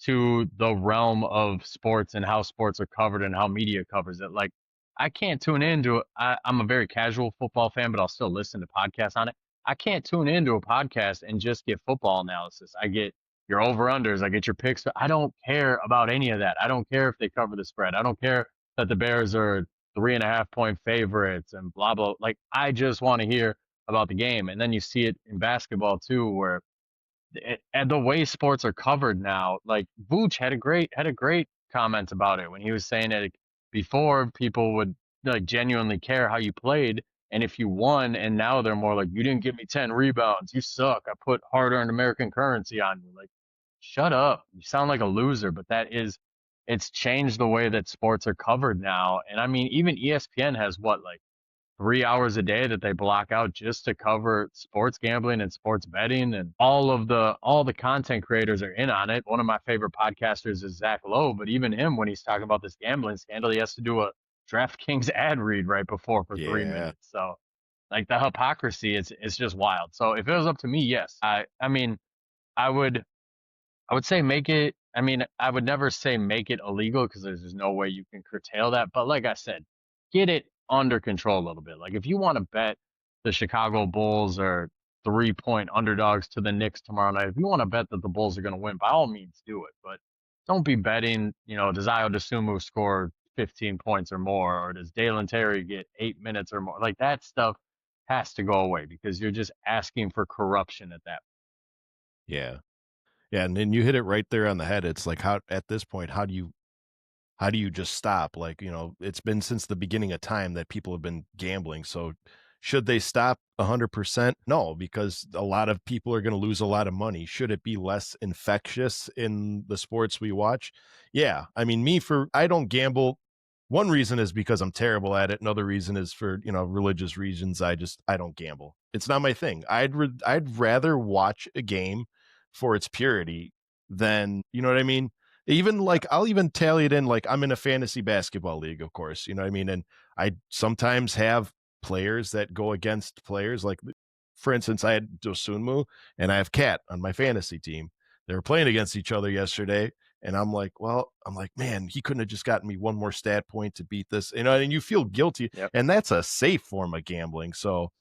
to the realm of sports and how sports are covered and how media covers it. Like, I can't tune into it. I'm a very casual football fan, but I'll still listen to podcasts on it. I can't tune into a podcast and just get football analysis. I get your over unders, I get your picks. I don't care about any of that. I don't care if they cover the spread. I don't care that the Bears are 3.5 point favorites and blah, blah. Like, I just want to hear about the game. And then you see it in basketball too, where and the way sports are covered now, like Vooch had a great comment about it when he was saying that before people would like genuinely care how you played and if you won, and now they're more like you didn't give me 10 rebounds, you suck. I put hard-earned American currency on you. Like, shut up. You sound like a loser, but it's changed the way that sports are covered now. And I mean, even ESPN has what, like 3 hours a day that they block out just to cover sports gambling and sports betting, and all the content creators are in on it. One of my favorite podcasters is Zach Lowe, but even him, when he's talking about this gambling scandal, he has to do a DraftKings ad read right before for three Yeah. minutes. So like the hypocrisy, it's just wild. So if it was up to me, yes, I mean I would say make it. I mean, I would never say make it illegal because there's just no way you can curtail that. But like I said, get it under control a little bit. Like if you want to bet the Chicago Bulls are 3-point underdogs to the Knicks tomorrow night, if you want to bet that the Bulls are going to win, by all means do it. But don't be betting, does Io DeSumo score 15 points or more, or does Dalen Terry get 8 minutes or more? Like that stuff has to go away because you're just asking for corruption at that. Yeah. Yeah, and then you hit it right there on the head. It's like, how at this point, how do you just stop? Like, it's been since the beginning of time that people have been gambling. So should they stop 100%? No, because a lot of people are going to lose a lot of money. Should it be less infectious in the sports we watch? Yeah. I mean, I don't gamble. One reason is because I'm terrible at it. Another reason is for, religious reasons. I don't gamble. It's not my thing. I'd rather watch a game for its purity than, you know what I mean? Even like I'll even tally it in, like I'm in a fantasy basketball league, of course, you know what I mean? And I sometimes have players that go against players. Like, for instance, I had Dosunmu and I have Cat on my fantasy team. They were playing against each other yesterday. And I'm like, man, he couldn't have just gotten me one more stat point to beat this, and you feel guilty. Yep. And that's a safe form of gambling. So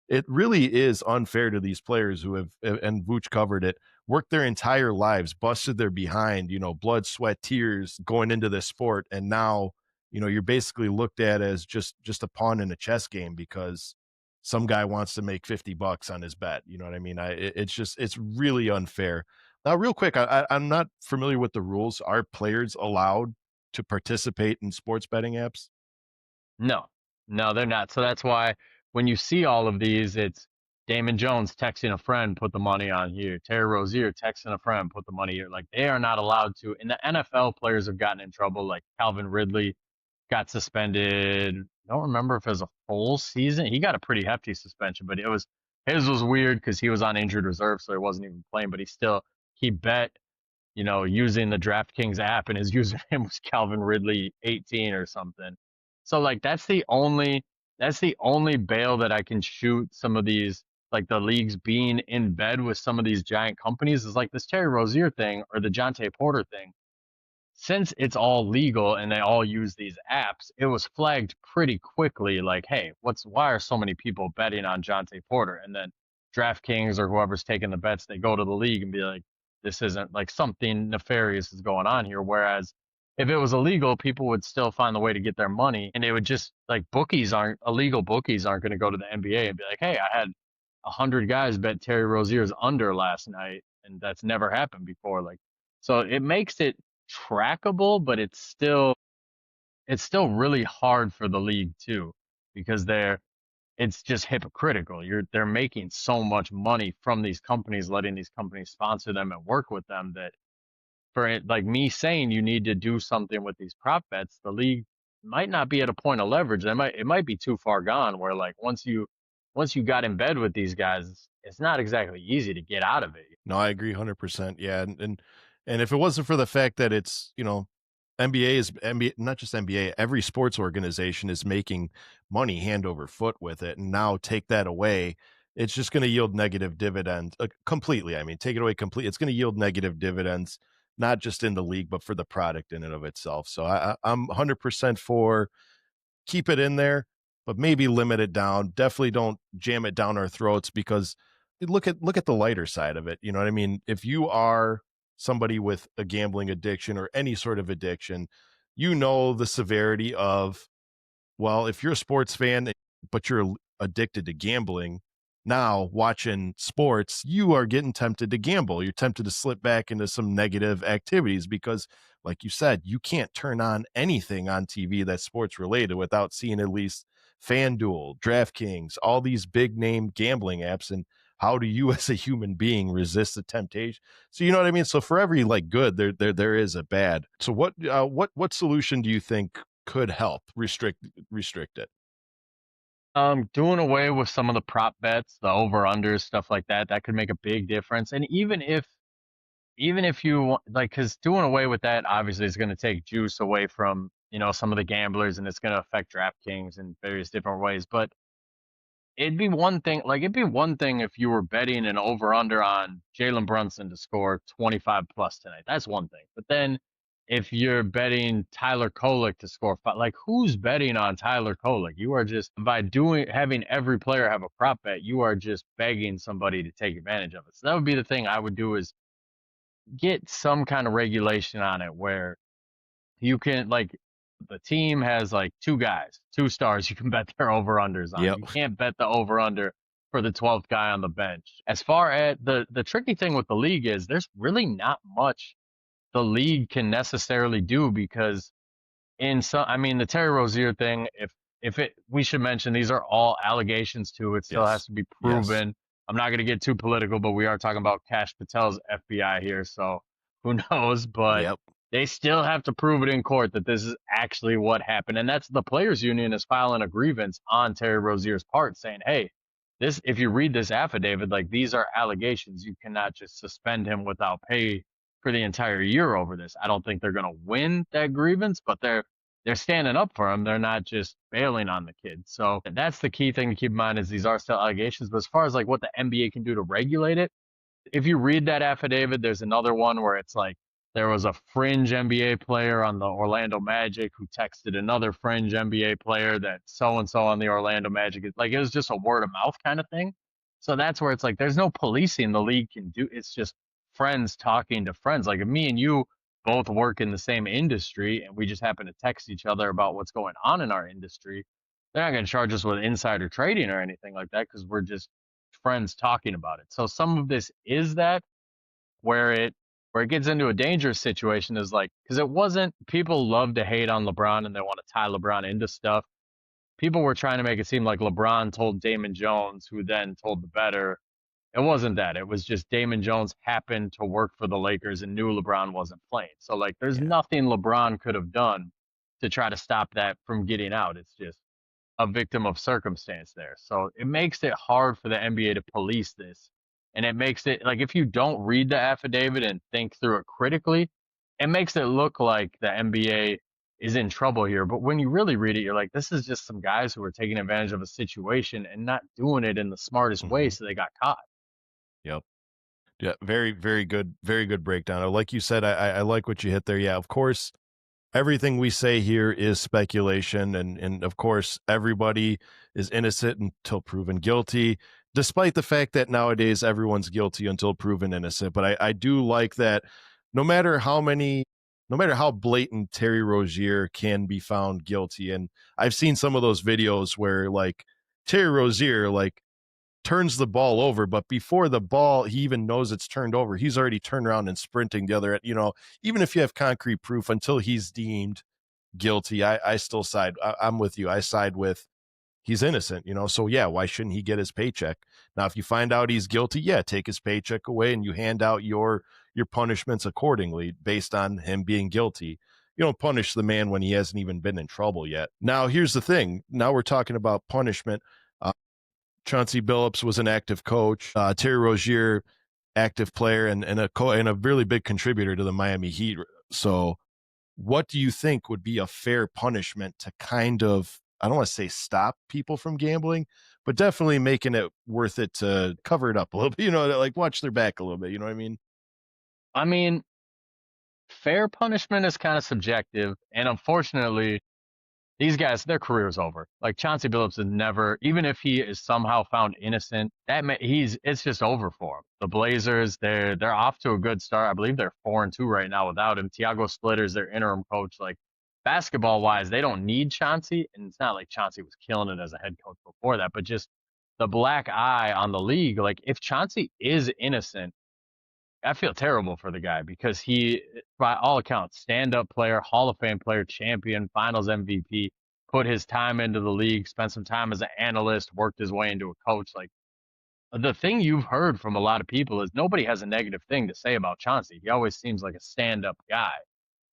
it really is unfair to these players who have, and Vooch covered it, worked their entire lives, busted their behind, blood, sweat, tears going into this sport. And now, you're basically looked at as just a pawn in a chess game because some guy wants to make $50 on his bet. You know what I mean? It's really unfair. Now, real quick, I'm not familiar with the rules. Are players allowed to participate in sports betting apps? No, no, they're not. So that's why when you see all of these, it's Damon Jones texting a friend, put the money on here. Terry Rozier texting a friend, put the money here. Like they are not allowed to. In the NFL, players have gotten in trouble. Like Calvin Ridley got suspended. I don't remember if it was a full season. He got a pretty hefty suspension, but his was weird because he was on injured reserve, so he wasn't even playing. But he bet using the DraftKings app, and his username was Calvin Ridley 18 or something. So like that's the only bail that I can shoot some of these, like the leagues being in bed with some of these giant companies, is like this Terry Rozier thing or the Jonte Porter thing. Since it's all legal and they all use these apps, it was flagged pretty quickly like, hey, why are so many people betting on Jonte Porter? And then DraftKings or whoever's taking the bets, they go to the league and be like, this isn't, like, something nefarious is going on here. Whereas if it was illegal, people would still find the way to get their money, and they would just, like, illegal bookies aren't going to go to the NBA and be like, hey, I had 100 guys bet Terry Rozier's under last night, and that's never happened before. Like, so it makes it trackable, but it's still really hard for the league too, because it's just hypocritical. They're making so much money from these companies, letting these companies sponsor them and work with them, that for it, like me saying you need to do something with these prop bets, the league might not be at a point of leverage. It might be too far gone where, like, once you got in bed with these guys, it's not exactly easy to get out of it. No, I agree 100%. Yeah, and if it wasn't for the fact that it's, NBA, not just NBA, every sports organization is making money hand over foot with it, and now take that away, it's just going to yield negative dividends completely. I mean, take it away completely, it's going to yield negative dividends, not just in the league, but for the product in and of itself. So I'm 100% for keep it in there, but maybe limit it down. Definitely don't jam it down our throats, because look at the lighter side of it. You know what I mean? If you are somebody with a gambling addiction or any sort of addiction, the severity of, well, if you're a sports fan, but you're addicted to gambling, now watching sports, you are getting tempted to gamble. You're tempted to slip back into some negative activities because, like you said, you can't turn on anything on TV that's sports related without seeing at least FanDuel, DraftKings, all these big name gambling apps. And how do you as a human being resist the temptation? So you know what I mean? So for every like good, there is a bad. So what solution do you think could help restrict it? Doing away with some of the prop bets, the over unders, stuff like that, that could make a big difference. And even if like, because doing away with that obviously is going to take juice away from some of the gamblers, and it's going to affect DraftKings in various different ways. But it'd be one thing if you were betting an over under on Jalen Brunson to score 25 plus tonight. That's one thing. But then if you're betting Tyler Kolek to score five, like who's betting on Tyler Kolek? You are just by having every player have a prop bet, you are just begging somebody to take advantage of it. So that would be the thing I would do is get some kind of regulation on it where you can like the team has like two guys, two stars you can bet their over unders on. Yep. You can't bet the over under for the 12th guy on the bench. As far as the tricky thing with the league is there's really not much the league can necessarily do because in some, I mean, the Terry Rozier thing, if it, we should mention these are all allegations too. It still Yes. has to be Yes. proven. I'm not going to get too political, but we are talking about Cash Patel's FBI here, so who knows? But Yep. they still have to prove it in court that this is actually what happened, and that's the players' union is filing a grievance on Terry Rozier's part, saying, "Hey, this if you read this affidavit, like these are allegations. You cannot just suspend him without pay for the entire year over this." I don't think they're going to win that grievance, but they're standing up for him. They're not just bailing on the kid. So that's the key thing to keep in mind is these are still allegations. But as far as like what the NBA can do to regulate it, if you read that affidavit, there's another one where it's like there was a fringe NBA player on the Orlando Magic who texted another fringe NBA player that so and so on the Orlando Magic. Like it was just a word of mouth kind of thing. So that's where it's like there's no policing the league can do. It's just friends talking to friends. Like if me and you both work in the same industry and we just happen to text each other about what's going on in our industry, they're not going to charge us with insider trading or anything like that because we're just friends talking about it. So some of this is that where it gets into a dangerous situation is like because it wasn't people love to hate on LeBron and they want to tie LeBron into stuff. People were trying to make it seem like LeBron told Damon Jones, who then told the better. It wasn't that. It was just Damon Jones happened to work for the Lakers and knew LeBron wasn't playing. So like there's Yeah. nothing LeBron could have done to try to stop that from getting out. It's just a victim of circumstance there. So it makes it hard for the NBA to police this. And it makes it like if you don't read the affidavit and think through it critically, it makes it look like the NBA is in trouble here. But when you really read it, you're like, this is just some guys who are taking advantage of a situation and not doing it in the smartest way. Mhm. So they got caught. Yep. Yeah. Very, very good breakdown. Like you said, I like what you hit there. Yeah. Of course, everything we say here is speculation, and of course, everybody is innocent until proven guilty. Despite the fact that nowadays everyone's guilty until proven innocent, but I do like that. No matter how many, no matter how blatant Terry Rozier can be found guilty, and I've seen some of those videos where like Terry Rozier like turns the ball over, but before the ball he even knows it's turned over, he's already turned around and sprinting the other, even if you have concrete proof, until he's deemed guilty, I still side. I'm with you. I side with he's innocent, so yeah, why shouldn't he get his paycheck? Now if you find out he's guilty, yeah, take his paycheck away and you hand out your punishments accordingly based on him being guilty. You don't punish the man when he hasn't even been in trouble yet. Now here's the thing, now we're talking about punishment. Chauncey Billups was an active coach. Terry Rozier, active player and a really big contributor to the Miami Heat. So, what do you think would be a fair punishment to kind of, I don't want to say stop people from gambling, but definitely making it worth it to cover it up a little bit, to like watch their back a little bit. You know what I mean? I mean, fair punishment is kind of subjective. And unfortunately, these guys, their career's over. Like Chauncey Billups is never, even if he is somehow found innocent, it's just over for him. The Blazers, they're off to a good start. I believe they're 4-2 right now without him. Tiago Splitter's their interim coach. Like basketball wise, they don't need Chauncey, and it's not like Chauncey was killing it as a head coach before that, but just the black eye on the league. Like if Chauncey is innocent, I feel terrible for the guy because he, by all accounts, stand-up player, Hall of Fame player, champion, Finals MVP, put his time into the league, spent some time as an analyst, worked his way into a coach. Like the thing you've heard from a lot of people is nobody has a negative thing to say about Chauncey. He always seems like a stand-up guy.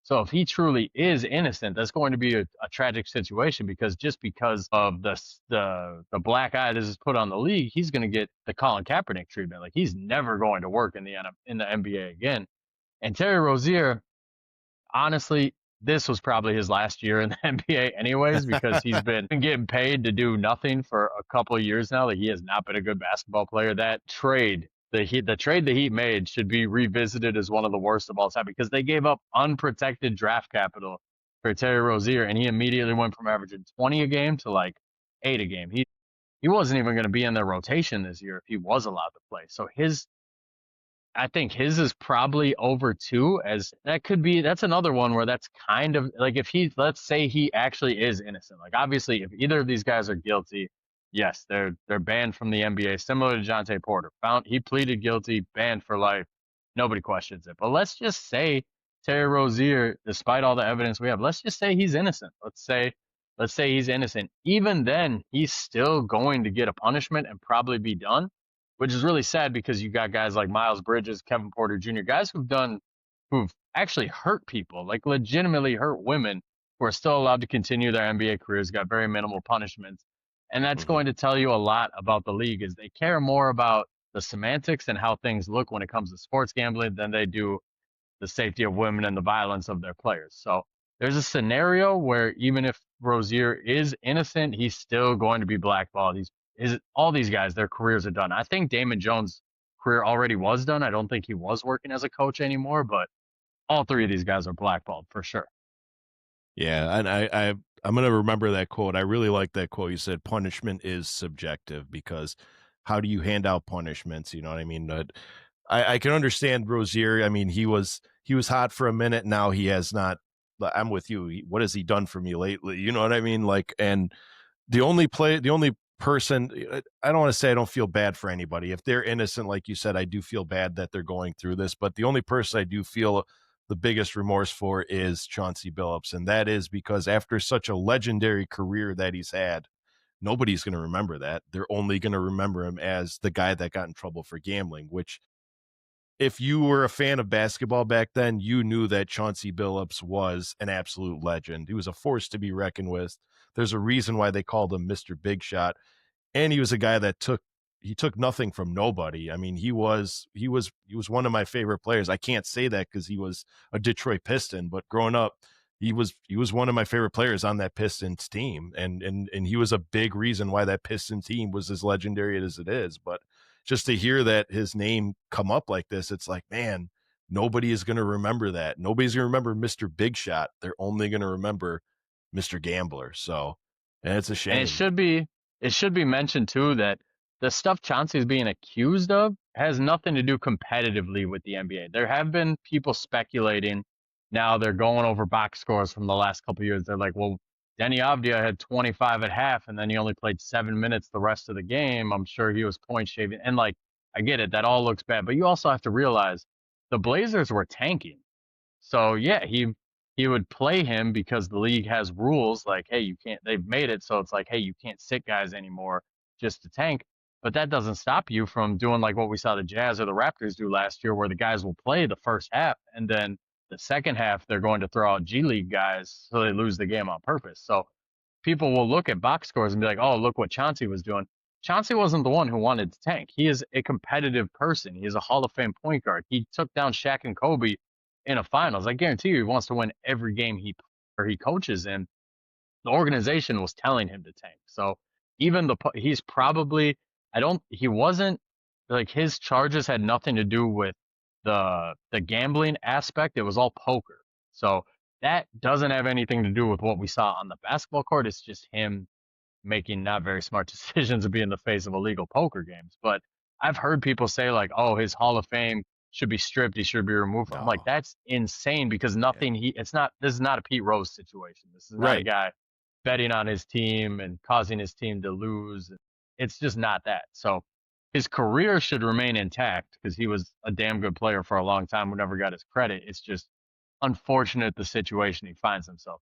So if he truly is innocent, that's going to be a tragic situation because just because of the black eye this is put on the league, he's going to get the Colin Kaepernick treatment. Like he's never going to work in the NBA again. And Terry Rozier, honestly, this was probably his last year in the NBA anyways because he's been getting paid to do nothing for a couple of years now. Like he has not been a good basketball player. That trade the trade the Heat made should be revisited as one of the worst of all time because they gave up unprotected draft capital for Terry Rozier, and he immediately went from averaging 20 a game to like 8 a game. He wasn't even going to be in their rotation this year if he was allowed to play. So I think his is probably over too, as that could be, that's another one where that's kind of like if let's say he actually is innocent. Like obviously, if either of these guys are guilty, yes, they're banned from the NBA, similar to Jonte Porter. He pleaded guilty, banned for life. Nobody questions it. But let's just say Terry Rozier, despite all the evidence we have, let's just say he's innocent. Let's say he's innocent. Even then, he's still going to get a punishment and probably be done, which is really sad because you got guys like Miles Bridges, Kevin Porter Jr., guys who've actually hurt people, like legitimately hurt women, who are still allowed to continue their NBA careers, got very minimal punishments. And that's Mhm. going to tell you a lot about the league is they care more about the semantics and how things look when it comes to sports gambling than they do the safety of women and the violence of their players. So there's a scenario where even if Rozier is innocent, he's still going to be blackballed. All these guys, their careers are done. I think Damon Jones' career already was done. I don't think he was working as a coach anymore, but all three of these guys are blackballed for sure. Yeah, and I'm gonna remember that quote. I really like that quote. You said punishment is subjective because how do you hand out punishments? You know what I mean? I can understand Rozier. I mean, he was hot for a minute. Now he has not. I'm with you. What has he done for me lately? You know what I mean? Like, and the only person, I don't want to say I don't feel bad for anybody. If they're innocent, like you said, I do feel bad that they're going through this. But the only person I do feel the biggest remorse for is Chauncey Billups. And that is because after such a legendary career that he's had, nobody's going to remember that. They're only going to remember him as the guy that got in trouble for gambling, which if you were a fan of basketball back then, you knew that Chauncey Billups was an absolute legend. He was a force to be reckoned with. There's a reason why they called him Mr. Big Shot, and he was a guy that took nothing from nobody. I mean, he was one of my favorite players. I can't say that because he was a Detroit Piston, but growing up, he was one of my favorite players on that Pistons team, and he was a big reason why that Pistons team was as legendary as it is. But just to hear that his name come up like this, it's like, man, nobody is going to remember that. Nobody's going to remember Mr. Big Shot. They're only going to remember Mr. Gambler. So, and it's a And shame. it should be mentioned too that the stuff Chauncey's being accused of has nothing to do competitively with the NBA. There have been people speculating. Now they're going over box scores from the last couple of years. They're like, well, Denny Avdia had 25 at half, and then he only played 7 minutes the rest of the game. I'm sure he was point shaving. And like, I get it, that all looks bad, but you also have to realize the Blazers were tanking. So yeah, he would play him because the league has rules like, hey, you can't. They've made it so it's like, hey, you can't sit guys anymore just to tank. But that doesn't stop you from doing like what we saw the Jazz or the Raptors do last year, where the guys will play the first half and then the second half they're going to throw out G League guys so they lose the game on purpose. So people will look at box scores and be like, oh, look what Chauncey was doing. Chauncey wasn't the one who wanted to tank. He is a competitive person. He is a Hall of Fame point guard. He took down Shaq and Kobe in a finals. I guarantee you, he wants to win every game he coaches in. The organization was telling him to tank. So even he's probably he wasn't like his charges had nothing to do with the gambling aspect. It was all poker. So that doesn't have anything to do with what we saw on the basketball court. It's just him making not very smart decisions and be in the face of illegal poker games. But I've heard people say like, oh, his Hall of Fame should be stripped. He should be removed. I'm like, No. that's insane because Yeah. this is not a Pete Rose situation. This is not a Right. guy betting on his team and causing his team to lose. It's just not that. So his career should remain intact because he was a damn good player for a long time who never got his credit. It's just unfortunate the situation he finds himself.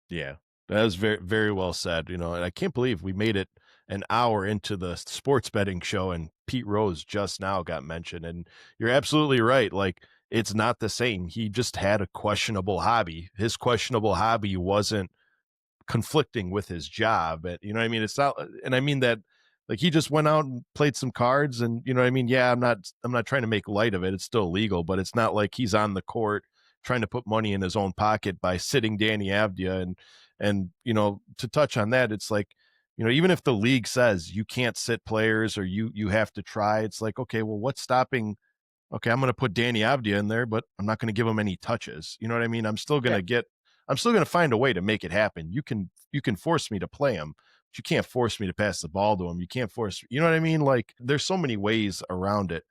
Yeah, that was very, very well said. And I can't believe we made it an hour into the sports betting show and Pete Rose just now got mentioned. And you're absolutely right. Like, it's not the same. He just had a questionable hobby. His questionable hobby wasn't conflicting with his job. You know what I mean? It's not, and I mean that like he just went out and played some cards and you know what I mean? Yeah, I'm not trying to make light of it. It's still legal, but it's not like he's on the court trying to put money in his own pocket by sitting Danny Avdia and to touch on that, it's like, even if the league says you can't sit players or you have to try, it's like, okay, well, what's stopping? Okay, I'm going to put Danny Avdia in there, but I'm not going to give him any touches. You know what I mean? I'm still going to find a way to make it happen. You can force me to play him, but you can't force me to pass the ball to him. You can't force, you know what I mean? Like there's so many ways around it.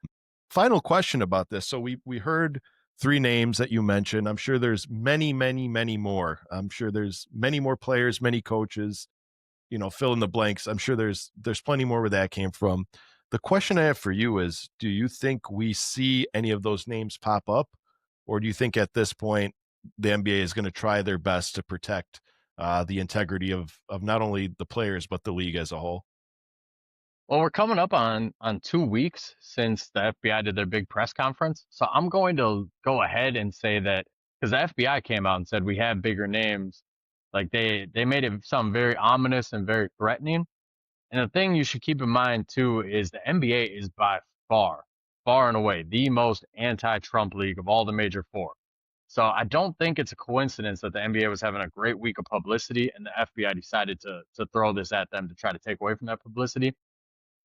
Final question about this. So we heard three names that you mentioned. I'm sure there's many, many, many more. I'm sure there's many more players, many coaches, fill in the blanks. I'm sure there's plenty more where that came from. The question I have for you is, do you think we see any of those names pop up, or do you think at this point the NBA is going to try their best to protect the integrity of not only the players but the league as a whole? Well, we're coming up on 2 weeks since the FBI did their big press conference. So I'm going to go ahead and say that because the FBI came out and said we have bigger names, like they made it sound very ominous and very threatening. And the thing you should keep in mind too is the NBA is by far, far and away the most anti-Trump league of all the major four. So I don't think it's a coincidence that the NBA was having a great week of publicity and the FBI decided to throw this at them to try to take away from that publicity.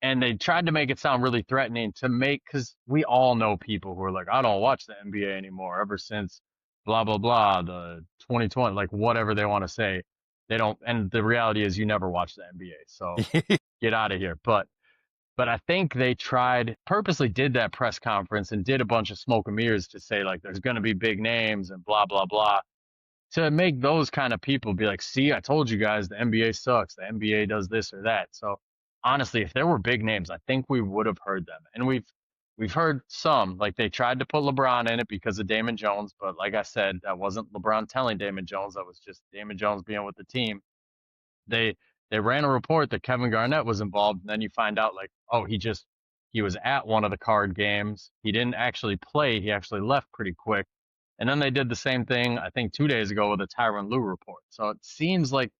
And they tried to make it sound really threatening to make, because we all know people who are like, I don't watch the NBA anymore ever since blah blah blah the 2020, like whatever they want to say. They don't, and the reality is you never watch the NBA, so get out of here. But I think they tried purposely did that press conference and did a bunch of smoke and mirrors to say like there's going to be big names and blah blah blah to make those kind of people be like, see, I told you guys the NBA sucks. The NBA does this or that. So honestly, if there were big names, I think we would have heard them. And we've heard some, like they tried to put LeBron in it because of Damon Jones, but like I said, that wasn't LeBron telling Damon Jones, that was just Damon Jones being with the team. They they ran a report that Kevin Garnett was involved, and then you find out like, oh, he was at one of the card games. He didn't actually play. He actually left pretty quick. And then they did the same thing, I think 2 days ago with the Tyronn Lue report. So it seems like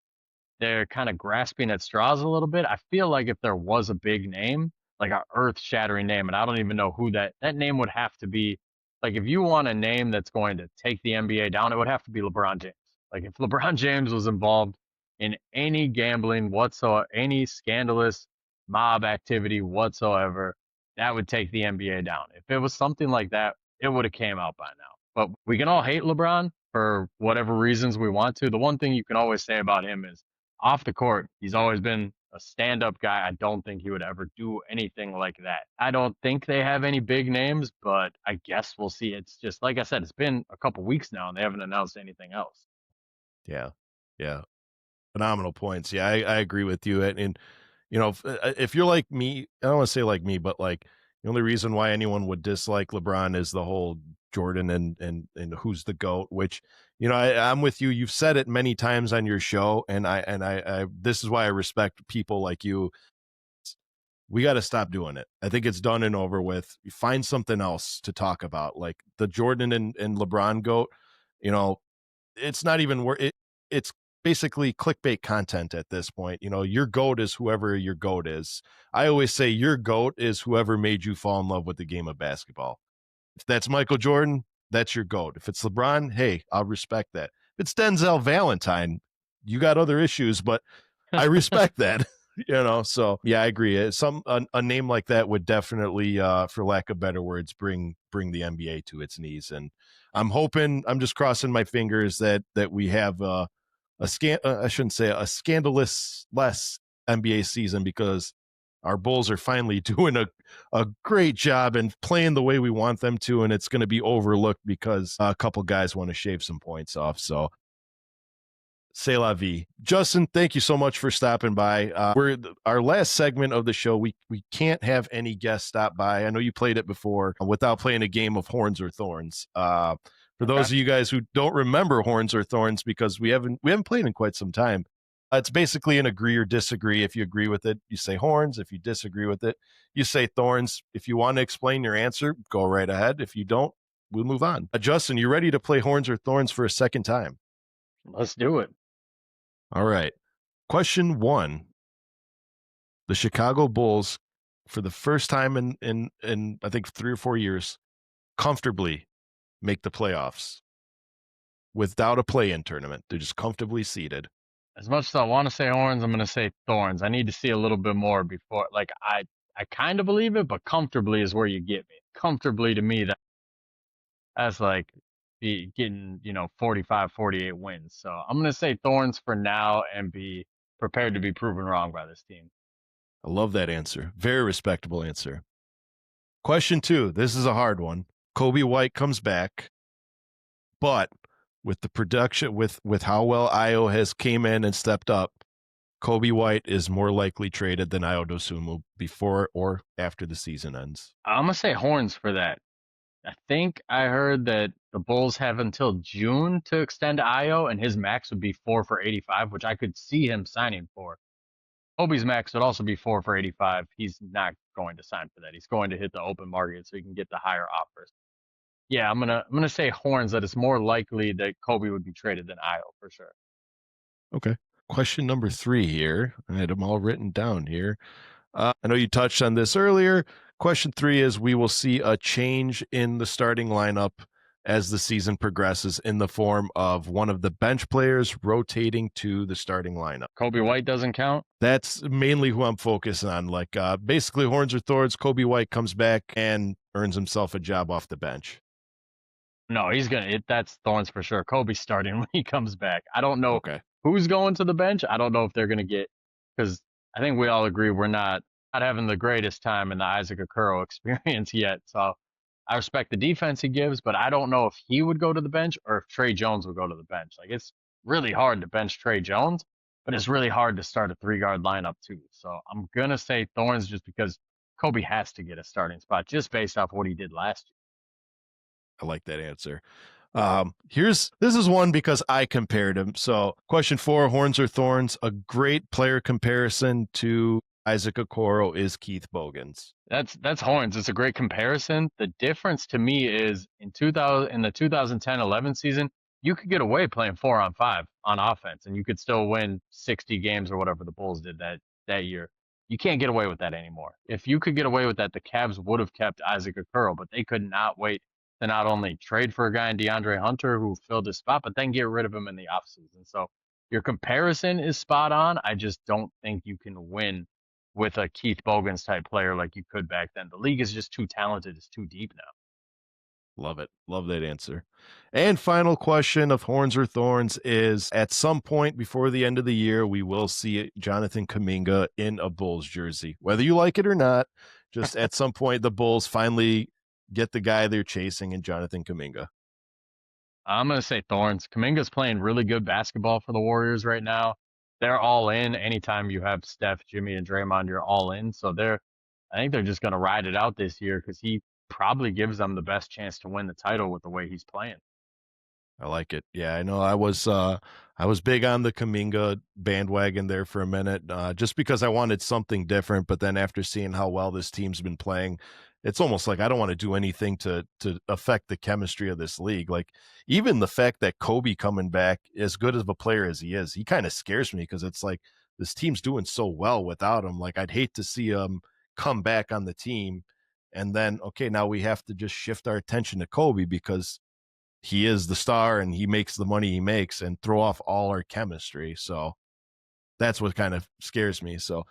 they're kind of grasping at straws a little bit. I feel like if there was a big name, like a earth-shattering name, and I don't even know who that name would have to be. Like if you want a name that's going to take the NBA down, it would have to be LeBron James. Like if LeBron James was involved in any gambling whatsoever, any scandalous mob activity whatsoever, that would take the NBA down. If it was something like that, it would have came out by now. But we can all hate LeBron for whatever reasons we want to. The one thing you can always say about him is off the court, he's always been a stand-up guy. I don't think he would ever do anything like that. I don't think they have any big names, but I guess we'll see. It's just like I said, it's been a couple weeks now and they haven't announced anything else. Yeah. Yeah. Phenomenal points. Yeah, I agree with you. And if you're like me, I don't want to say like me, but like the only reason why anyone would dislike LeBron is the whole Jordan and who's the GOAT, which, I'm with you. You've said it many times on your show. And I this is why I respect people like you. We got to stop doing it. I think it's done and over with. You find something else to talk about, like the Jordan and LeBron GOAT. It's not even worth it. It's basically clickbait content at this point. Your GOAT is whoever your GOAT is. I always say your GOAT is whoever made you fall in love with the game of basketball. If that's Michael Jordan, that's your GOAT. If it's LeBron, hey, I'll respect that. If it's Denzel Valentine, you got other issues, but I respect that. So yeah, I agree. A name like that would definitely, for lack of better words, bring the NBA to its knees. And I'm just crossing my fingers that we have I shouldn't say a scandalous less NBA season, because our Bulls are finally doing a great job and playing the way we want them to, and it's going to be overlooked because a couple guys want to shave some points off. So c'est la vie. Justin, thank you so much for stopping by. We're our last segment of the show. We can't have any guests stop by. I know you played it before without playing a game of Horns or Thorns. For those of you guys who don't remember Horns or Thorns, because we haven't played in quite some time, it's basically an agree or disagree. If you agree with it, you say Horns. If you disagree with it, you say Thorns. If you want to explain your answer, go right ahead. If you don't, we'll move on. Justin, you ready to play Horns or Thorns for a second time? Let's do it. All right. Question 1. The Chicago Bulls, for the first time in I think 3 or 4 years, comfortably make the playoffs without a play-in tournament. They're just comfortably seated. As much as I want to say horns, I'm gonna say thorns. I need to see a little bit more before. Like I kind of believe it, but comfortably is where you get me. Comfortably to me, that's like getting 45, 48 wins. So I'm gonna say thorns for now and be prepared to be proven wrong by this team. I love that answer. Very respectable answer. Question 2. This is a hard one. Kobe White comes back, but with the production, with how well Io has came in and stepped up, Kobe White is more likely traded than Io Dosumu before or after the season ends. I'm gonna say horns for that. I think I heard that the Bulls have until June to extend Io, and his max would be 4 for 85, which I could see him signing for. Kobe's max would also be 4 for 85. He's not going to sign for that. He's going to hit the open market so he can get the higher offers. Yeah, I'm gonna say horns that it's more likely that Kobe would be traded than Io for sure. Okay. Question number 3 here. I had them all written down here. I know you touched on this earlier. Question 3 is we will see a change in the starting lineup as the season progresses in the form of one of the bench players rotating to the starting lineup. Kobe White doesn't count. That's mainly who I'm focused on. Like basically horns or thorns, Kobe White comes back and earns himself a job off the bench. No, he's gonna. That's thorns for sure. Kobe's starting when he comes back. I don't know Okay. who's going to the bench. I don't know if they're gonna get because I think we all agree we're not having the greatest time in the Isaac Okoro experience yet. So I respect the defense he gives, but I don't know if he would go to the bench or if Trey Jones would go to the bench. Like it's really hard to bench Trey Jones, but it's really hard to start a 3 guard lineup too. So I'm gonna say thorns just because Kobe has to get a starting spot just based off what he did last year. I like that answer. This is one because I compared him. So question 4, horns or thorns, a great player comparison to Isaac Okoro is Keith Bogans. That's horns. It's a great comparison. The difference to me is in the 2010-11 season, you could get away playing 4-on-5 on offense, and you could still win 60 games or whatever the Bulls did that year. You can't get away with that anymore. If you could get away with that, the Cavs would have kept Isaac Okoro, but they could not wait to not only trade for a guy in DeAndre Hunter who filled his spot, but then get rid of him in the offseason. So your comparison is spot on. I just don't think you can win with a Keith Bogans type player like you could back then. The league is just too talented. It's too deep now. Love it. Love that answer. And final question of horns or thorns is at some point before the end of the year, we will see Jonathan Kuminga in a Bulls jersey. Whether you like it or not, just at some point, the Bulls finally get the guy they're chasing in Jonathan Kuminga. I'm going to say thorns. Kuminga's playing really good basketball for the Warriors right now. They're all in. Anytime you have Steph, Jimmy, and Draymond, you're all in. So I think they're just going to ride it out this year because he probably gives them the best chance to win the title with the way he's playing. I like it. Yeah, I know I was big on the Kuminga bandwagon there for a minute, just because I wanted something different. But then after seeing how well this team's been playing, it's almost like I don't want to do anything to affect the chemistry of this league. Like even the fact that Kobe coming back, as good of a player as he is, he kind of scares me because it's like this team's doing so well without him. Like I'd hate to see him come back on the team, and then okay, now we have to just shift our attention to Kobe because he is the star and he makes the money he makes and throw off all our chemistry. So that's what kind of scares me. So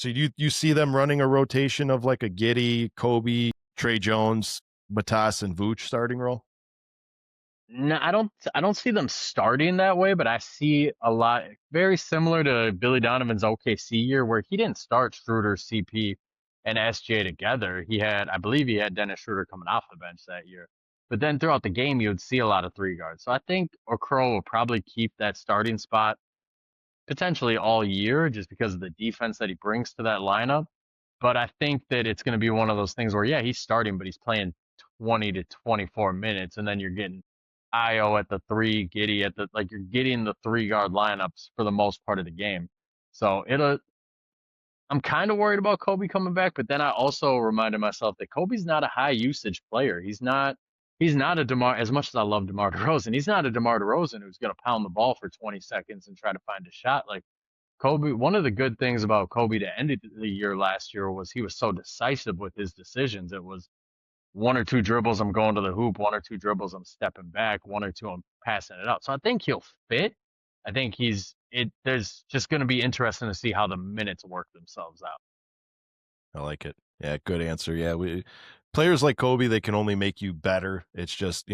you see them running a rotation of like a Giddey, Kobe, Trey Jones, Batas, and Vooch starting role? No, I don't see them starting that way, but I see a lot very similar to Billy Donovan's OKC year where he didn't start Schroeder, CP, and SJ together. I believe he had Dennis Schroeder coming off the bench that year. But then throughout the game, you would see a lot of 3 guards. So I think Okoro will probably keep that starting spot potentially all year just because of the defense that he brings to that lineup. But I think that it's going to be one of those things where, yeah, he's starting, but he's playing 20 to 24 minutes. And then you're getting Io at the 3, Giddey at like you're getting the 3 guard lineups for the most part of the game. So I'm kind of worried about Kobe coming back, but then I also reminded myself that Kobe's not a high usage player. He's not a DeMar, as much as I love DeMar DeRozan, he's not a DeMar DeRozan who's going to pound the ball for 20 seconds and try to find a shot. Like Kobe, one of the good things about Kobe to end the year last year was he was so decisive with his decisions. It was 1 or 2 dribbles, I'm going to the hoop, 1 or 2 dribbles, I'm stepping back, 1 or 2, I'm passing it out. So I think he'll fit. I think there's just going to be interesting to see how the minutes work themselves out. I like it. Yeah, good answer. Yeah, players like Kobe, they can only make you better. It's just,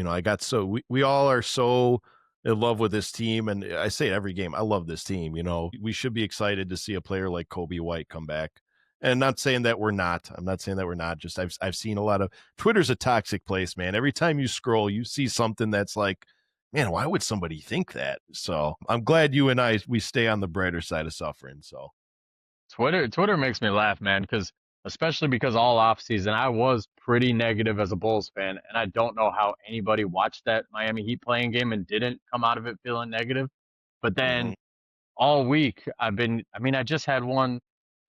we all are so in love with this team, and I say it every game. I love this team. We should be excited to see a player like Kobe White come back. And not saying that we're not. I'm not saying that we're not. Just I've seen a lot of Twitter's a toxic place, man. Every time you scroll, you see something that's like, man, why would somebody think that? So I'm glad you and we stay on the brighter side of suffering. So Twitter makes me laugh, man, because especially because all offseason I was pretty negative as a Bulls fan, and I don't know how anybody watched that Miami Heat playing game and didn't come out of it feeling negative. But mhm. then all week I just had one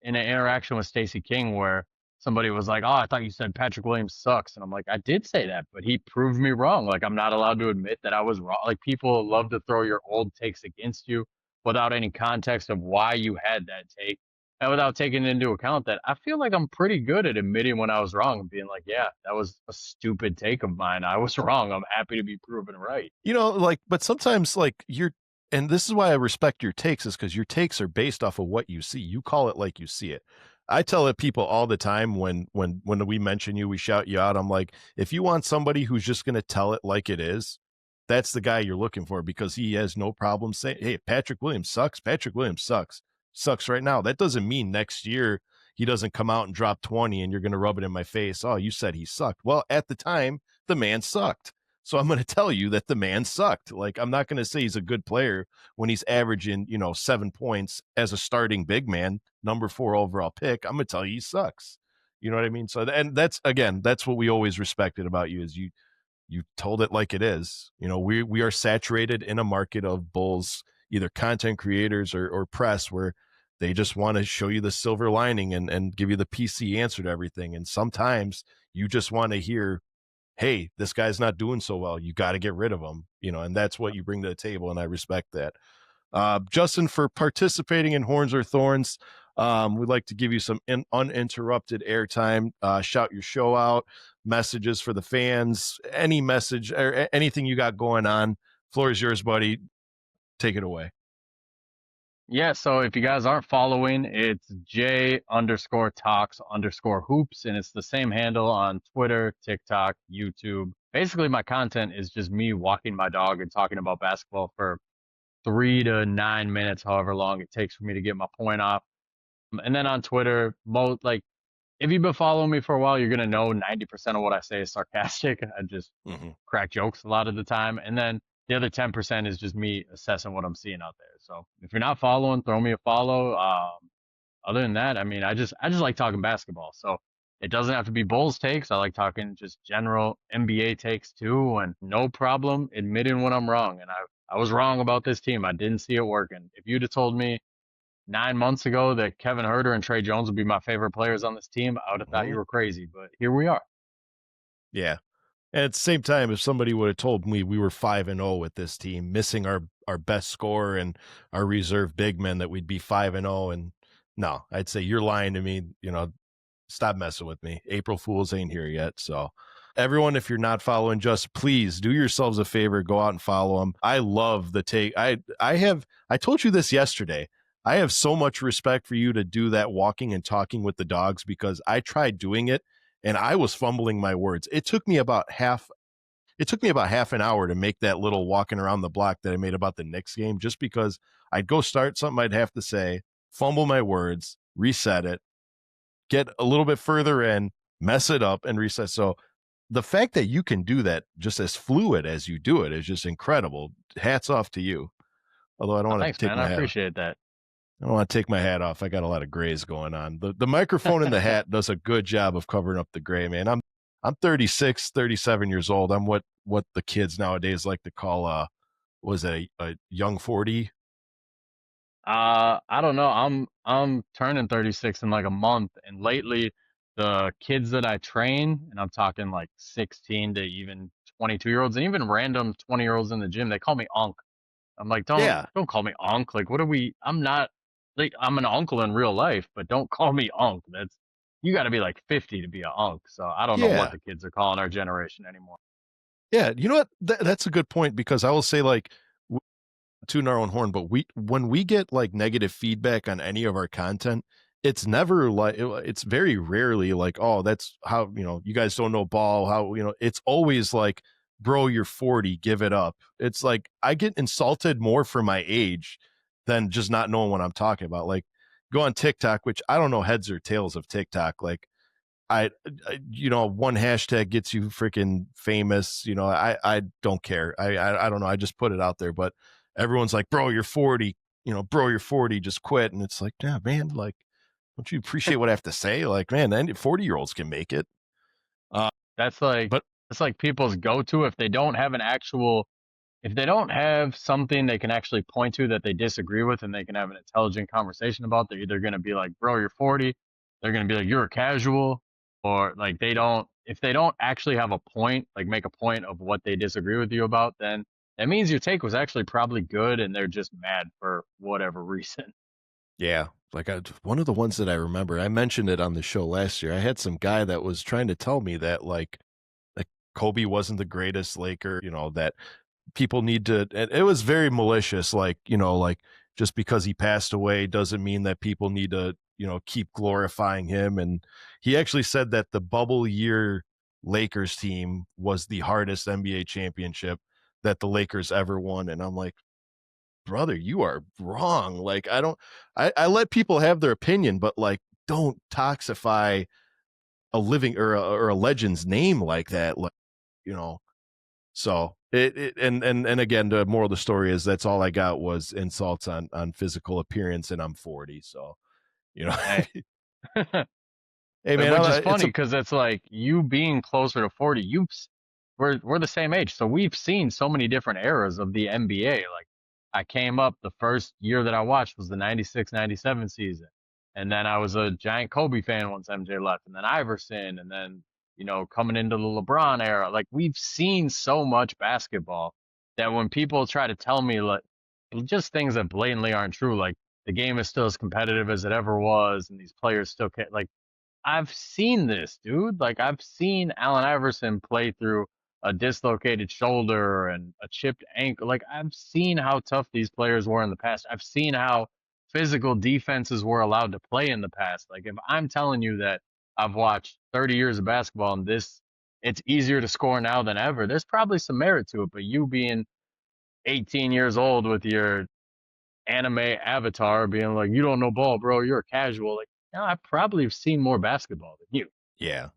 in an interaction with Stacey King where somebody was like, "Oh, I thought you said Patrick Williams sucks." And I'm like, "I did say that, but he proved me wrong. Like I'm not allowed to admit that I was wrong." Like people love to throw your old takes against you without any context of why you had that take. And without taking into account that I feel like I'm pretty good at admitting when I was wrong and being like, yeah, that was a stupid take of mine. I was wrong. I'm happy to be proven right. But sometimes and this is why I respect your takes, is because your takes are based off of what you see. You call it like you see it. I tell it people all the time when we mention you, we shout you out. I'm like, if you want somebody who's just going to tell it like it is, that's the guy you're looking for, because he has no problem saying, hey, Patrick Williams sucks. Patrick Williams sucks right now. That doesn't mean next year he doesn't come out and drop 20 and you're going to rub it in my face. Oh, you said he sucked. Well, at the time, the man sucked. So I'm going to tell you that the man sucked. Like, I'm not going to say he's a good player when he's averaging, 7 points as a starting big man, number 4 overall pick. I'm going to tell you he sucks. You know what I mean? So, and that's what we always respected about you, is you told it like it is. We are saturated in a market of Bulls, either content creators or press, where they just want to show you the silver lining and give you the PC answer to everything. And sometimes you just want to hear, hey, this guy's not doing so well. You got to get rid of him, and that's what you bring to the table. And I respect that. Justin, for participating in Horns or Thorns, we'd like to give you some uninterrupted airtime. Shout your show out, messages for the fans, any message or anything you got going on. Floor is yours, buddy. Take it away. Yeah, so if you guys aren't following, it's J_talks_hoops, and it's the same handle on Twitter, TikTok, YouTube. Basically, my content is just me walking my dog and talking about basketball for 3 to 9 minutes, however long it takes for me to get my point off. And then on Twitter, if you've been following me for a while, you're gonna know 90% of what I say is sarcastic. I just crack jokes a lot of the time, and then the other 10% is just me assessing what I'm seeing out there. So if you're not following, throw me a follow. Other than that, I just like talking basketball. So it doesn't have to be Bulls takes. I like talking just general NBA takes too, and no problem admitting when I'm wrong. And I was wrong about this team. I didn't see it working. If you'd have told me 9 months ago that Kevin Huerter and Trey Jones would be my favorite players on this team, I would have thought you were crazy. But here we are. Yeah. And at the same time, if somebody would have told me we were 5-0 with this team, missing our best scorer and our reserve big men, that we'd be 5-0, and no, I'd say you're lying to me. Stop messing with me. April Fools ain't here yet. So everyone, if you're not following, just please do yourselves a favor, go out and follow him. I love the take. I told you this yesterday. I have so much respect for you to do that walking and talking with the dogs, because I tried doing it and I was fumbling my words. It took me about half an hour to make that little walking around the block that I made about the Knicks game, just because I'd go start something I'd have to say, fumble my words, reset it, get a little bit further in, mess it up, and reset. So the fact that you can do that just as fluid as you do it is just incredible. Hats off to you. Although I don't Oh, want to thanks, take man. my I hat off. appreciate that. I don't want to take my hat off. I got a lot of grays going on. The microphone and the hat does a good job of covering up the gray, man. I'm 36, 37 years old. I'm what the kids nowadays like to call was it a young 40? I don't know. I'm turning 36 in like a month, and lately the kids that I train, and I'm talking like 16 to even 22-year-olds, and even random 20-year-olds in the gym, they call me Unc. I'm like, don't Yeah. don't call me Unc. Like, what are we? I'm not like I'm an uncle in real life, but don't call me Unc. That's you got to be like 50 to be a Unc. So I don't know what Yeah. the kids are calling our generation anymore. Yeah. You know what? That's a good point, because I will say, like, tooting our own horn, but when we get like negative feedback on any of our content, it's never like it's very rarely like, oh, that's how, you guys don't know ball, how, it's always like, bro, you're 40, give it up. It's like I get insulted more for my age than just not knowing what I'm talking about. Like, go on TikTok, which I don't know heads or tails of TikTok. Like, one hashtag gets you freaking famous. I don't care. I don't know. I just put it out there, but everyone's like, bro, you're 40, bro, you're 40, just quit. And it's like, yeah, man, like, don't you appreciate what I have to say? Like, man, 40-year-olds can make it. That's like But that's like people's go-to if they don't have if they don't have something they can actually point to that they disagree with and they can have an intelligent conversation about. They're either going to be like, bro, you're 40. They're going to be like, you're a casual, or like if they don't actually have a point, like make a point of what they disagree with you about, then that means your take was actually probably good and they're just mad for whatever reason. yeah, like one of the ones that I remember, I mentioned it on the show last year. I had some guy that was trying to tell me that like Kobe wasn't the greatest Laker, that people need to, and it was very malicious, like, like just because he passed away doesn't mean that people need to, keep glorifying him. And he actually said that the bubble year Lakers team was the hardest NBA championship that the Lakers ever won. And I'm like, brother, you are wrong. Like, I let people have their opinion, but like, don't toxify a living or a legend's name like that. Like, you know, so and again, the moral of the story is that's all I got was insults on physical appearance, and I'm 40. So, Hey. hey man, Which is it's funny a because it's like you being closer to 40, we're the same age. So we've seen so many different eras of the NBA. Like I came up, the first year that I watched was the 96-97 season. And then I was a giant Kobe fan once MJ left, and then Iverson, and then, coming into the LeBron era. Like we've seen so much basketball that when people try to tell me like just things that blatantly aren't true, like the game is still as competitive as it ever was, and these players still can like I've seen this, dude. Like I've seen Allen Iverson play through a dislocated shoulder and a chipped ankle. Like I've seen how tough these players were in the past. I've seen how physical defenses were allowed to play in the past. Like if I'm telling you that I've watched 30 years of basketball and it's easier to score now than ever, there's probably some merit to it. But you being 18 years old with your anime avatar being like, you don't know ball, bro, you're a casual. Like, no, I probably have seen more basketball than you. yeah.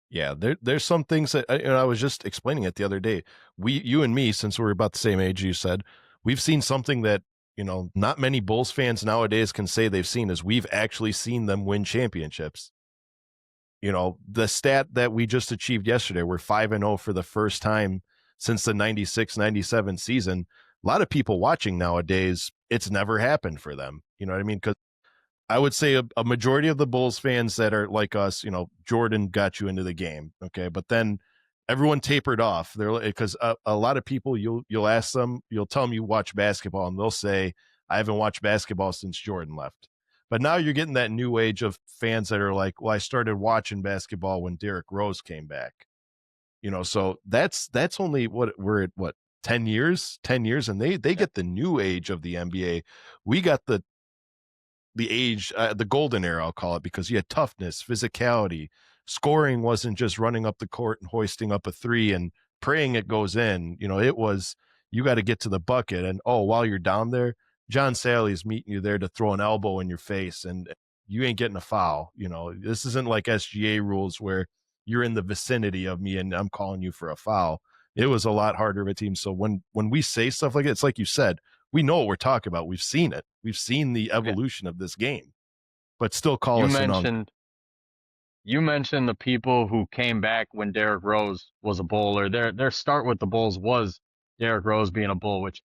Yeah, there's some things that I was just explaining it the other day. You and me, since we're about the same age, you said, we've seen something that, not many Bulls fans nowadays can say they've seen, is we've actually seen them win championships. The stat that we just achieved yesterday, we're 5-0 for the first time since the 96-97 season. A lot of people watching nowadays, it's never happened for them. You know what I mean? Because I would say a majority of the Bulls fans that are like us, Jordan got you into the game. Okay. But then everyone tapered off. They're because a lot of people, you'll ask them, you'll tell them you watch basketball and they'll say, I haven't watched basketball since Jordan left. But now you're getting that new age of fans that are like, well, I started watching basketball when Derrick Rose came back. So that's only we're at 10 years, and they get the new age of the NBA. We got the age, the golden era, I'll call it, because you had toughness, physicality. Scoring wasn't just running up the court and hoisting up a three and praying it goes in. It was, you got to get to the bucket. And while you're down there, John Sally's meeting you there to throw an elbow in your face and you ain't getting a foul. This isn't like SGA rules where you're in the vicinity of me and I'm calling you for a foul. It was a lot harder of a team. So when we say stuff like that, it's like you said, we know what we're talking about. We've seen it. We've seen the evolution of this game, but still call You us an uncle. mentioned you mentioned the people who came back when Derrick Rose was a Bull, or their start with the Bulls was Derrick Rose being a Bull, which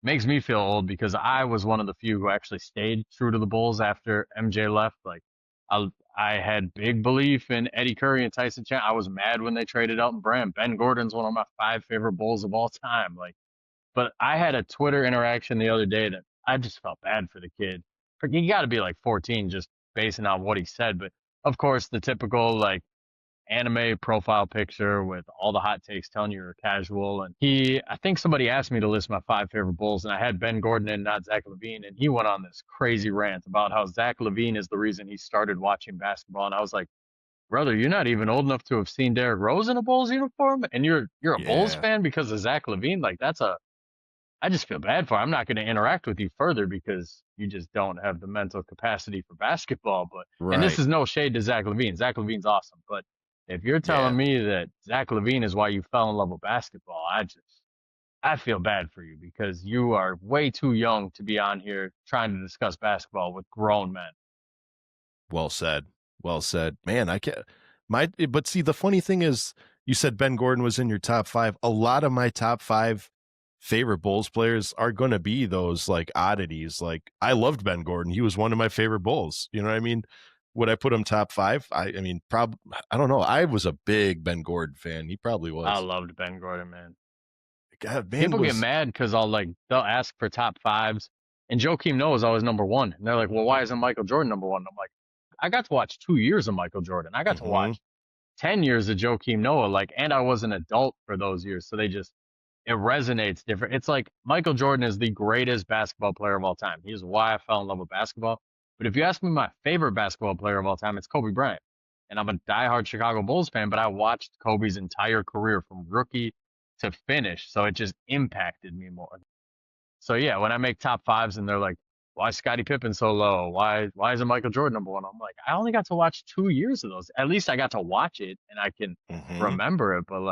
makes me feel old because I was one of the few who actually stayed true to the Bulls after MJ left. Like I had big belief in Eddie Curry and Tyson Chandler. I was mad when they traded Elton Brand. Ben Gordon's one of my 5 favorite Bulls of all time. Like, but I had a Twitter interaction the other day that I just felt bad for the kid. You got to be like 14 just basing on what he said. But of course, the typical like anime profile picture with all the hot takes telling you're casual. And I think somebody asked me to list my 5 favorite Bulls, and I had Ben Gordon and not Zach LaVine, and he went on this crazy rant about how Zach LaVine is the reason he started watching basketball. And I was like, brother, you're not even old enough to have seen Derrick Rose in a Bulls uniform, and you're a Bulls Yeah. fan because of Zach LaVine. Like I just feel bad for him. I'm not going to interact with you further because you just don't have the mental capacity for basketball. And this Right. is no shade to Zach LaVine. Zach LaVine's awesome. But if you're Yeah. telling me that Zach LaVine is why you fell in love with basketball, I feel bad for you because you are way too young to be on here trying to discuss basketball with grown men. Well said. Well said. Man, I can't but see, the funny thing is you said Ben Gordon was in your top 5. A lot of my top 5 favorite Bulls players are going to be those like oddities. Like I loved Ben Gordon. He was one of my favorite Bulls. You know what I mean? Would I put him top 5? I mean, I don't know. I was a big Ben Gordon fan. He probably I was. loved Ben Gordon, man. God, man People get was mad because they'll ask for top fives, and Joakim Noah is always number one. And they're like, well, why isn't Michael Jordan number one? I'm like, I got to watch 2 years of Michael Jordan. I got to mhm. watch 10 years of Joakim Noah, and I was an adult for those years. So it resonates different. It's like Michael Jordan is the greatest basketball player of all time. He's why I fell in love with basketball. But if you ask me my favorite basketball player of all time, it's Kobe Bryant. And I'm a diehard Chicago Bulls fan, but I watched Kobe's entire career from rookie to finish. So it just impacted me more. So yeah, when I make top fives and they're like, why is Scottie Pippen so low? Why isn't Michael Jordan number one? I'm like, I only got to watch 2 years of those. At least I got to watch it and I can Mhm. remember it. But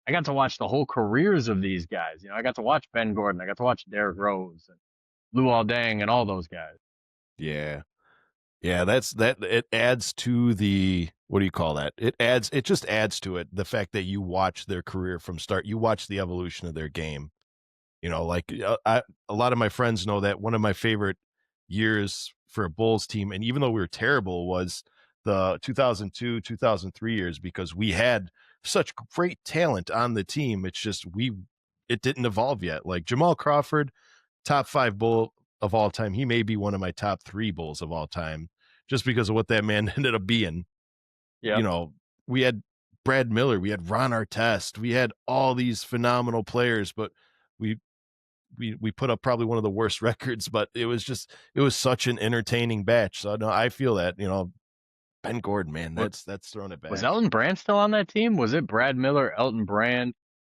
I got to watch the whole careers of these guys. I got to watch Ben Gordon. I got to watch Derrick Rose and Luol Deng and all those guys. Yeah. Yeah, it adds to the what do you call that? It just adds to it the fact that you watch their career from start. You watch the evolution of their game. Like a lot of my friends know that one of my favorite years for a Bulls team, and even though we were terrible, was the 2002, 2003 years because we had such great talent on the team. It's just it didn't evolve yet. Like Jamal Crawford, top 5 Bull of all time. He may be one of my top 3 Bulls of all time, just because of what that man ended up being. You Yep. know, we had Brad Miller, we had Ron Artest, we had all these phenomenal players, but we we put up probably one of the worst records, but it was such an entertaining batch. So no, I feel that, Ben Gordon, man, What that's throwing it was back. Elton Brand still on that team? Was it Brad Miller, Elton Brand,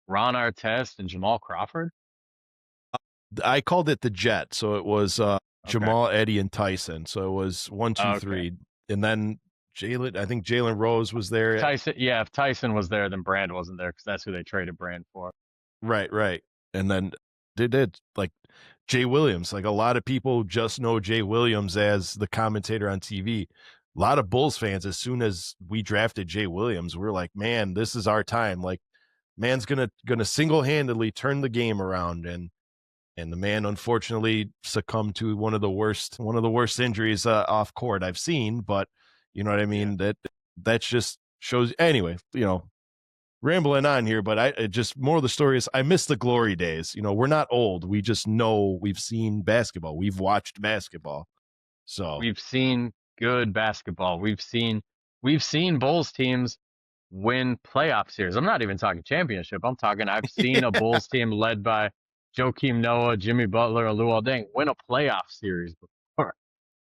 Ron Artest, and Jamal Crawford? I called it the Jet, so it was Okay. Jamal, Eddie, and Tyson. So it was one, two, Okay. three, and then Jalen. I think Jalen Rose was there. Tyson, yeah, if Tyson was there, then Brand wasn't there because that's who they traded Brand for. Right, right, and then they did like Jay Williams. Like a lot of people just know Jay Williams as the commentator on TV. A lot of Bulls fans, as soon as we drafted Jay Williams, we're like, man, this is our time. Like, man's gonna single handedly turn the game around, and the man unfortunately succumbed to one of the worst injuries off court I've seen. But you know what I Yeah. mean. That's just shows. Anyway, rambling on here, but it just more of the story is I miss the glory days. We're not old. We just know we've seen basketball. We've watched basketball. So We've seen good basketball. We've seen Bulls teams win playoff series. I'm not even talking championship. I'm talking I've seen a Bulls team led by Joakim Noah, Jimmy Butler, and Luol Deng win a playoff series before.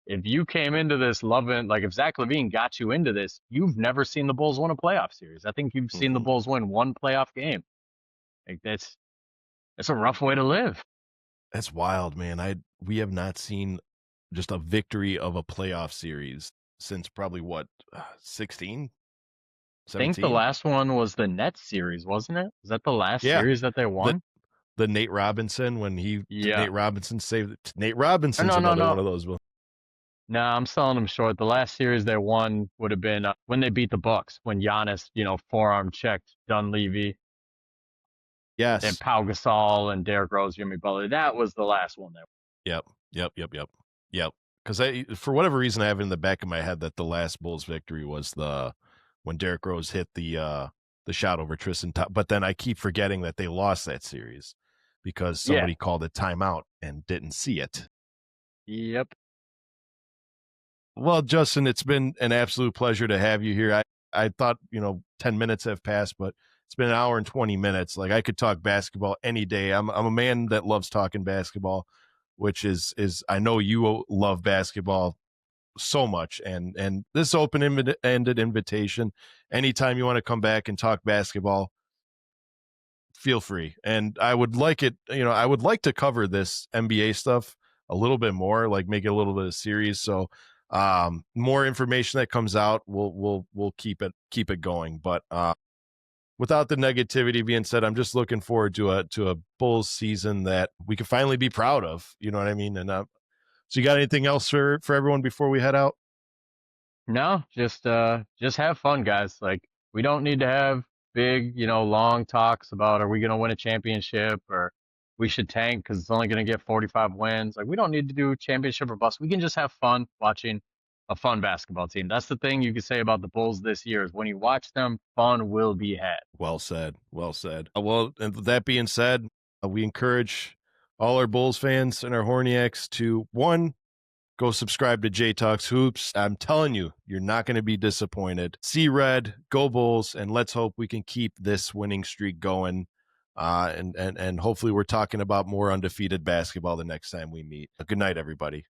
If you came into this loving, if Zach LaVine got you into this, you've never seen the Bulls win a playoff series. I think you've seen the mhm. Bulls win one playoff game. That's a rough way to live. That's wild, man. We have not seen just a victory of a playoff series since probably what 16, Think the 17? last one was the Nets series, wasn't it? Is that the last Yeah, series that they the won? the Nate Robinson when Yeah. Nate Robinson saved it. Nate Or Robinson's no, no, another no. one of those. No, I'm selling them short. The last series they won would have been when they beat the Bucks, when Giannis, forearm checked Dunleavy, then Yes. Pau Gasol and Derrick Rose, Jimmy Butler. That was the last one. Yep. Yep. Yep. Yep. Yep. Because for whatever reason, I have it in the back of my head that the last Bulls victory was when Derrick Rose hit the shot over Tristan. But then I keep forgetting that they lost that series because Yeah. somebody called a timeout and didn't see it. Yep. Well, Justin, it's been an absolute pleasure to have you here. I thought, 10 minutes have passed, but it's been an hour and 20 minutes. Like, I could talk basketball any day. I'm a man that loves talking basketball, which is I know you love basketball so much, and this open-ended invitation, anytime you want to come back and talk basketball, feel free. And I would like to cover this NBA stuff a little bit more, like make it a little bit of series. So more information that comes out, we'll keep it going. But without the negativity being said, I'm just looking forward to a Bulls season that we can finally be proud of. You know what I mean? And so you got anything else for everyone before we head out? No, just have fun, guys. Like, we don't need to have big, long talks about, are we going to win a championship, or we should tank because it's only going to get 45 wins. Like, we don't need to do championship or bust. We can just have fun watching a fun basketball team. That's the thing you can say about the Bulls this year, is when you watch them, fun will be had. Well said. Well said. Well, and with that being said, we encourage all our Bulls fans and our Horniacs to, one, go subscribe to J Talks Hoops. I'm telling you, you're not going to be disappointed. See red, go Bulls, and let's hope we can keep this winning streak going. And hopefully we're talking about more undefeated basketball the next time we meet. Good night, everybody.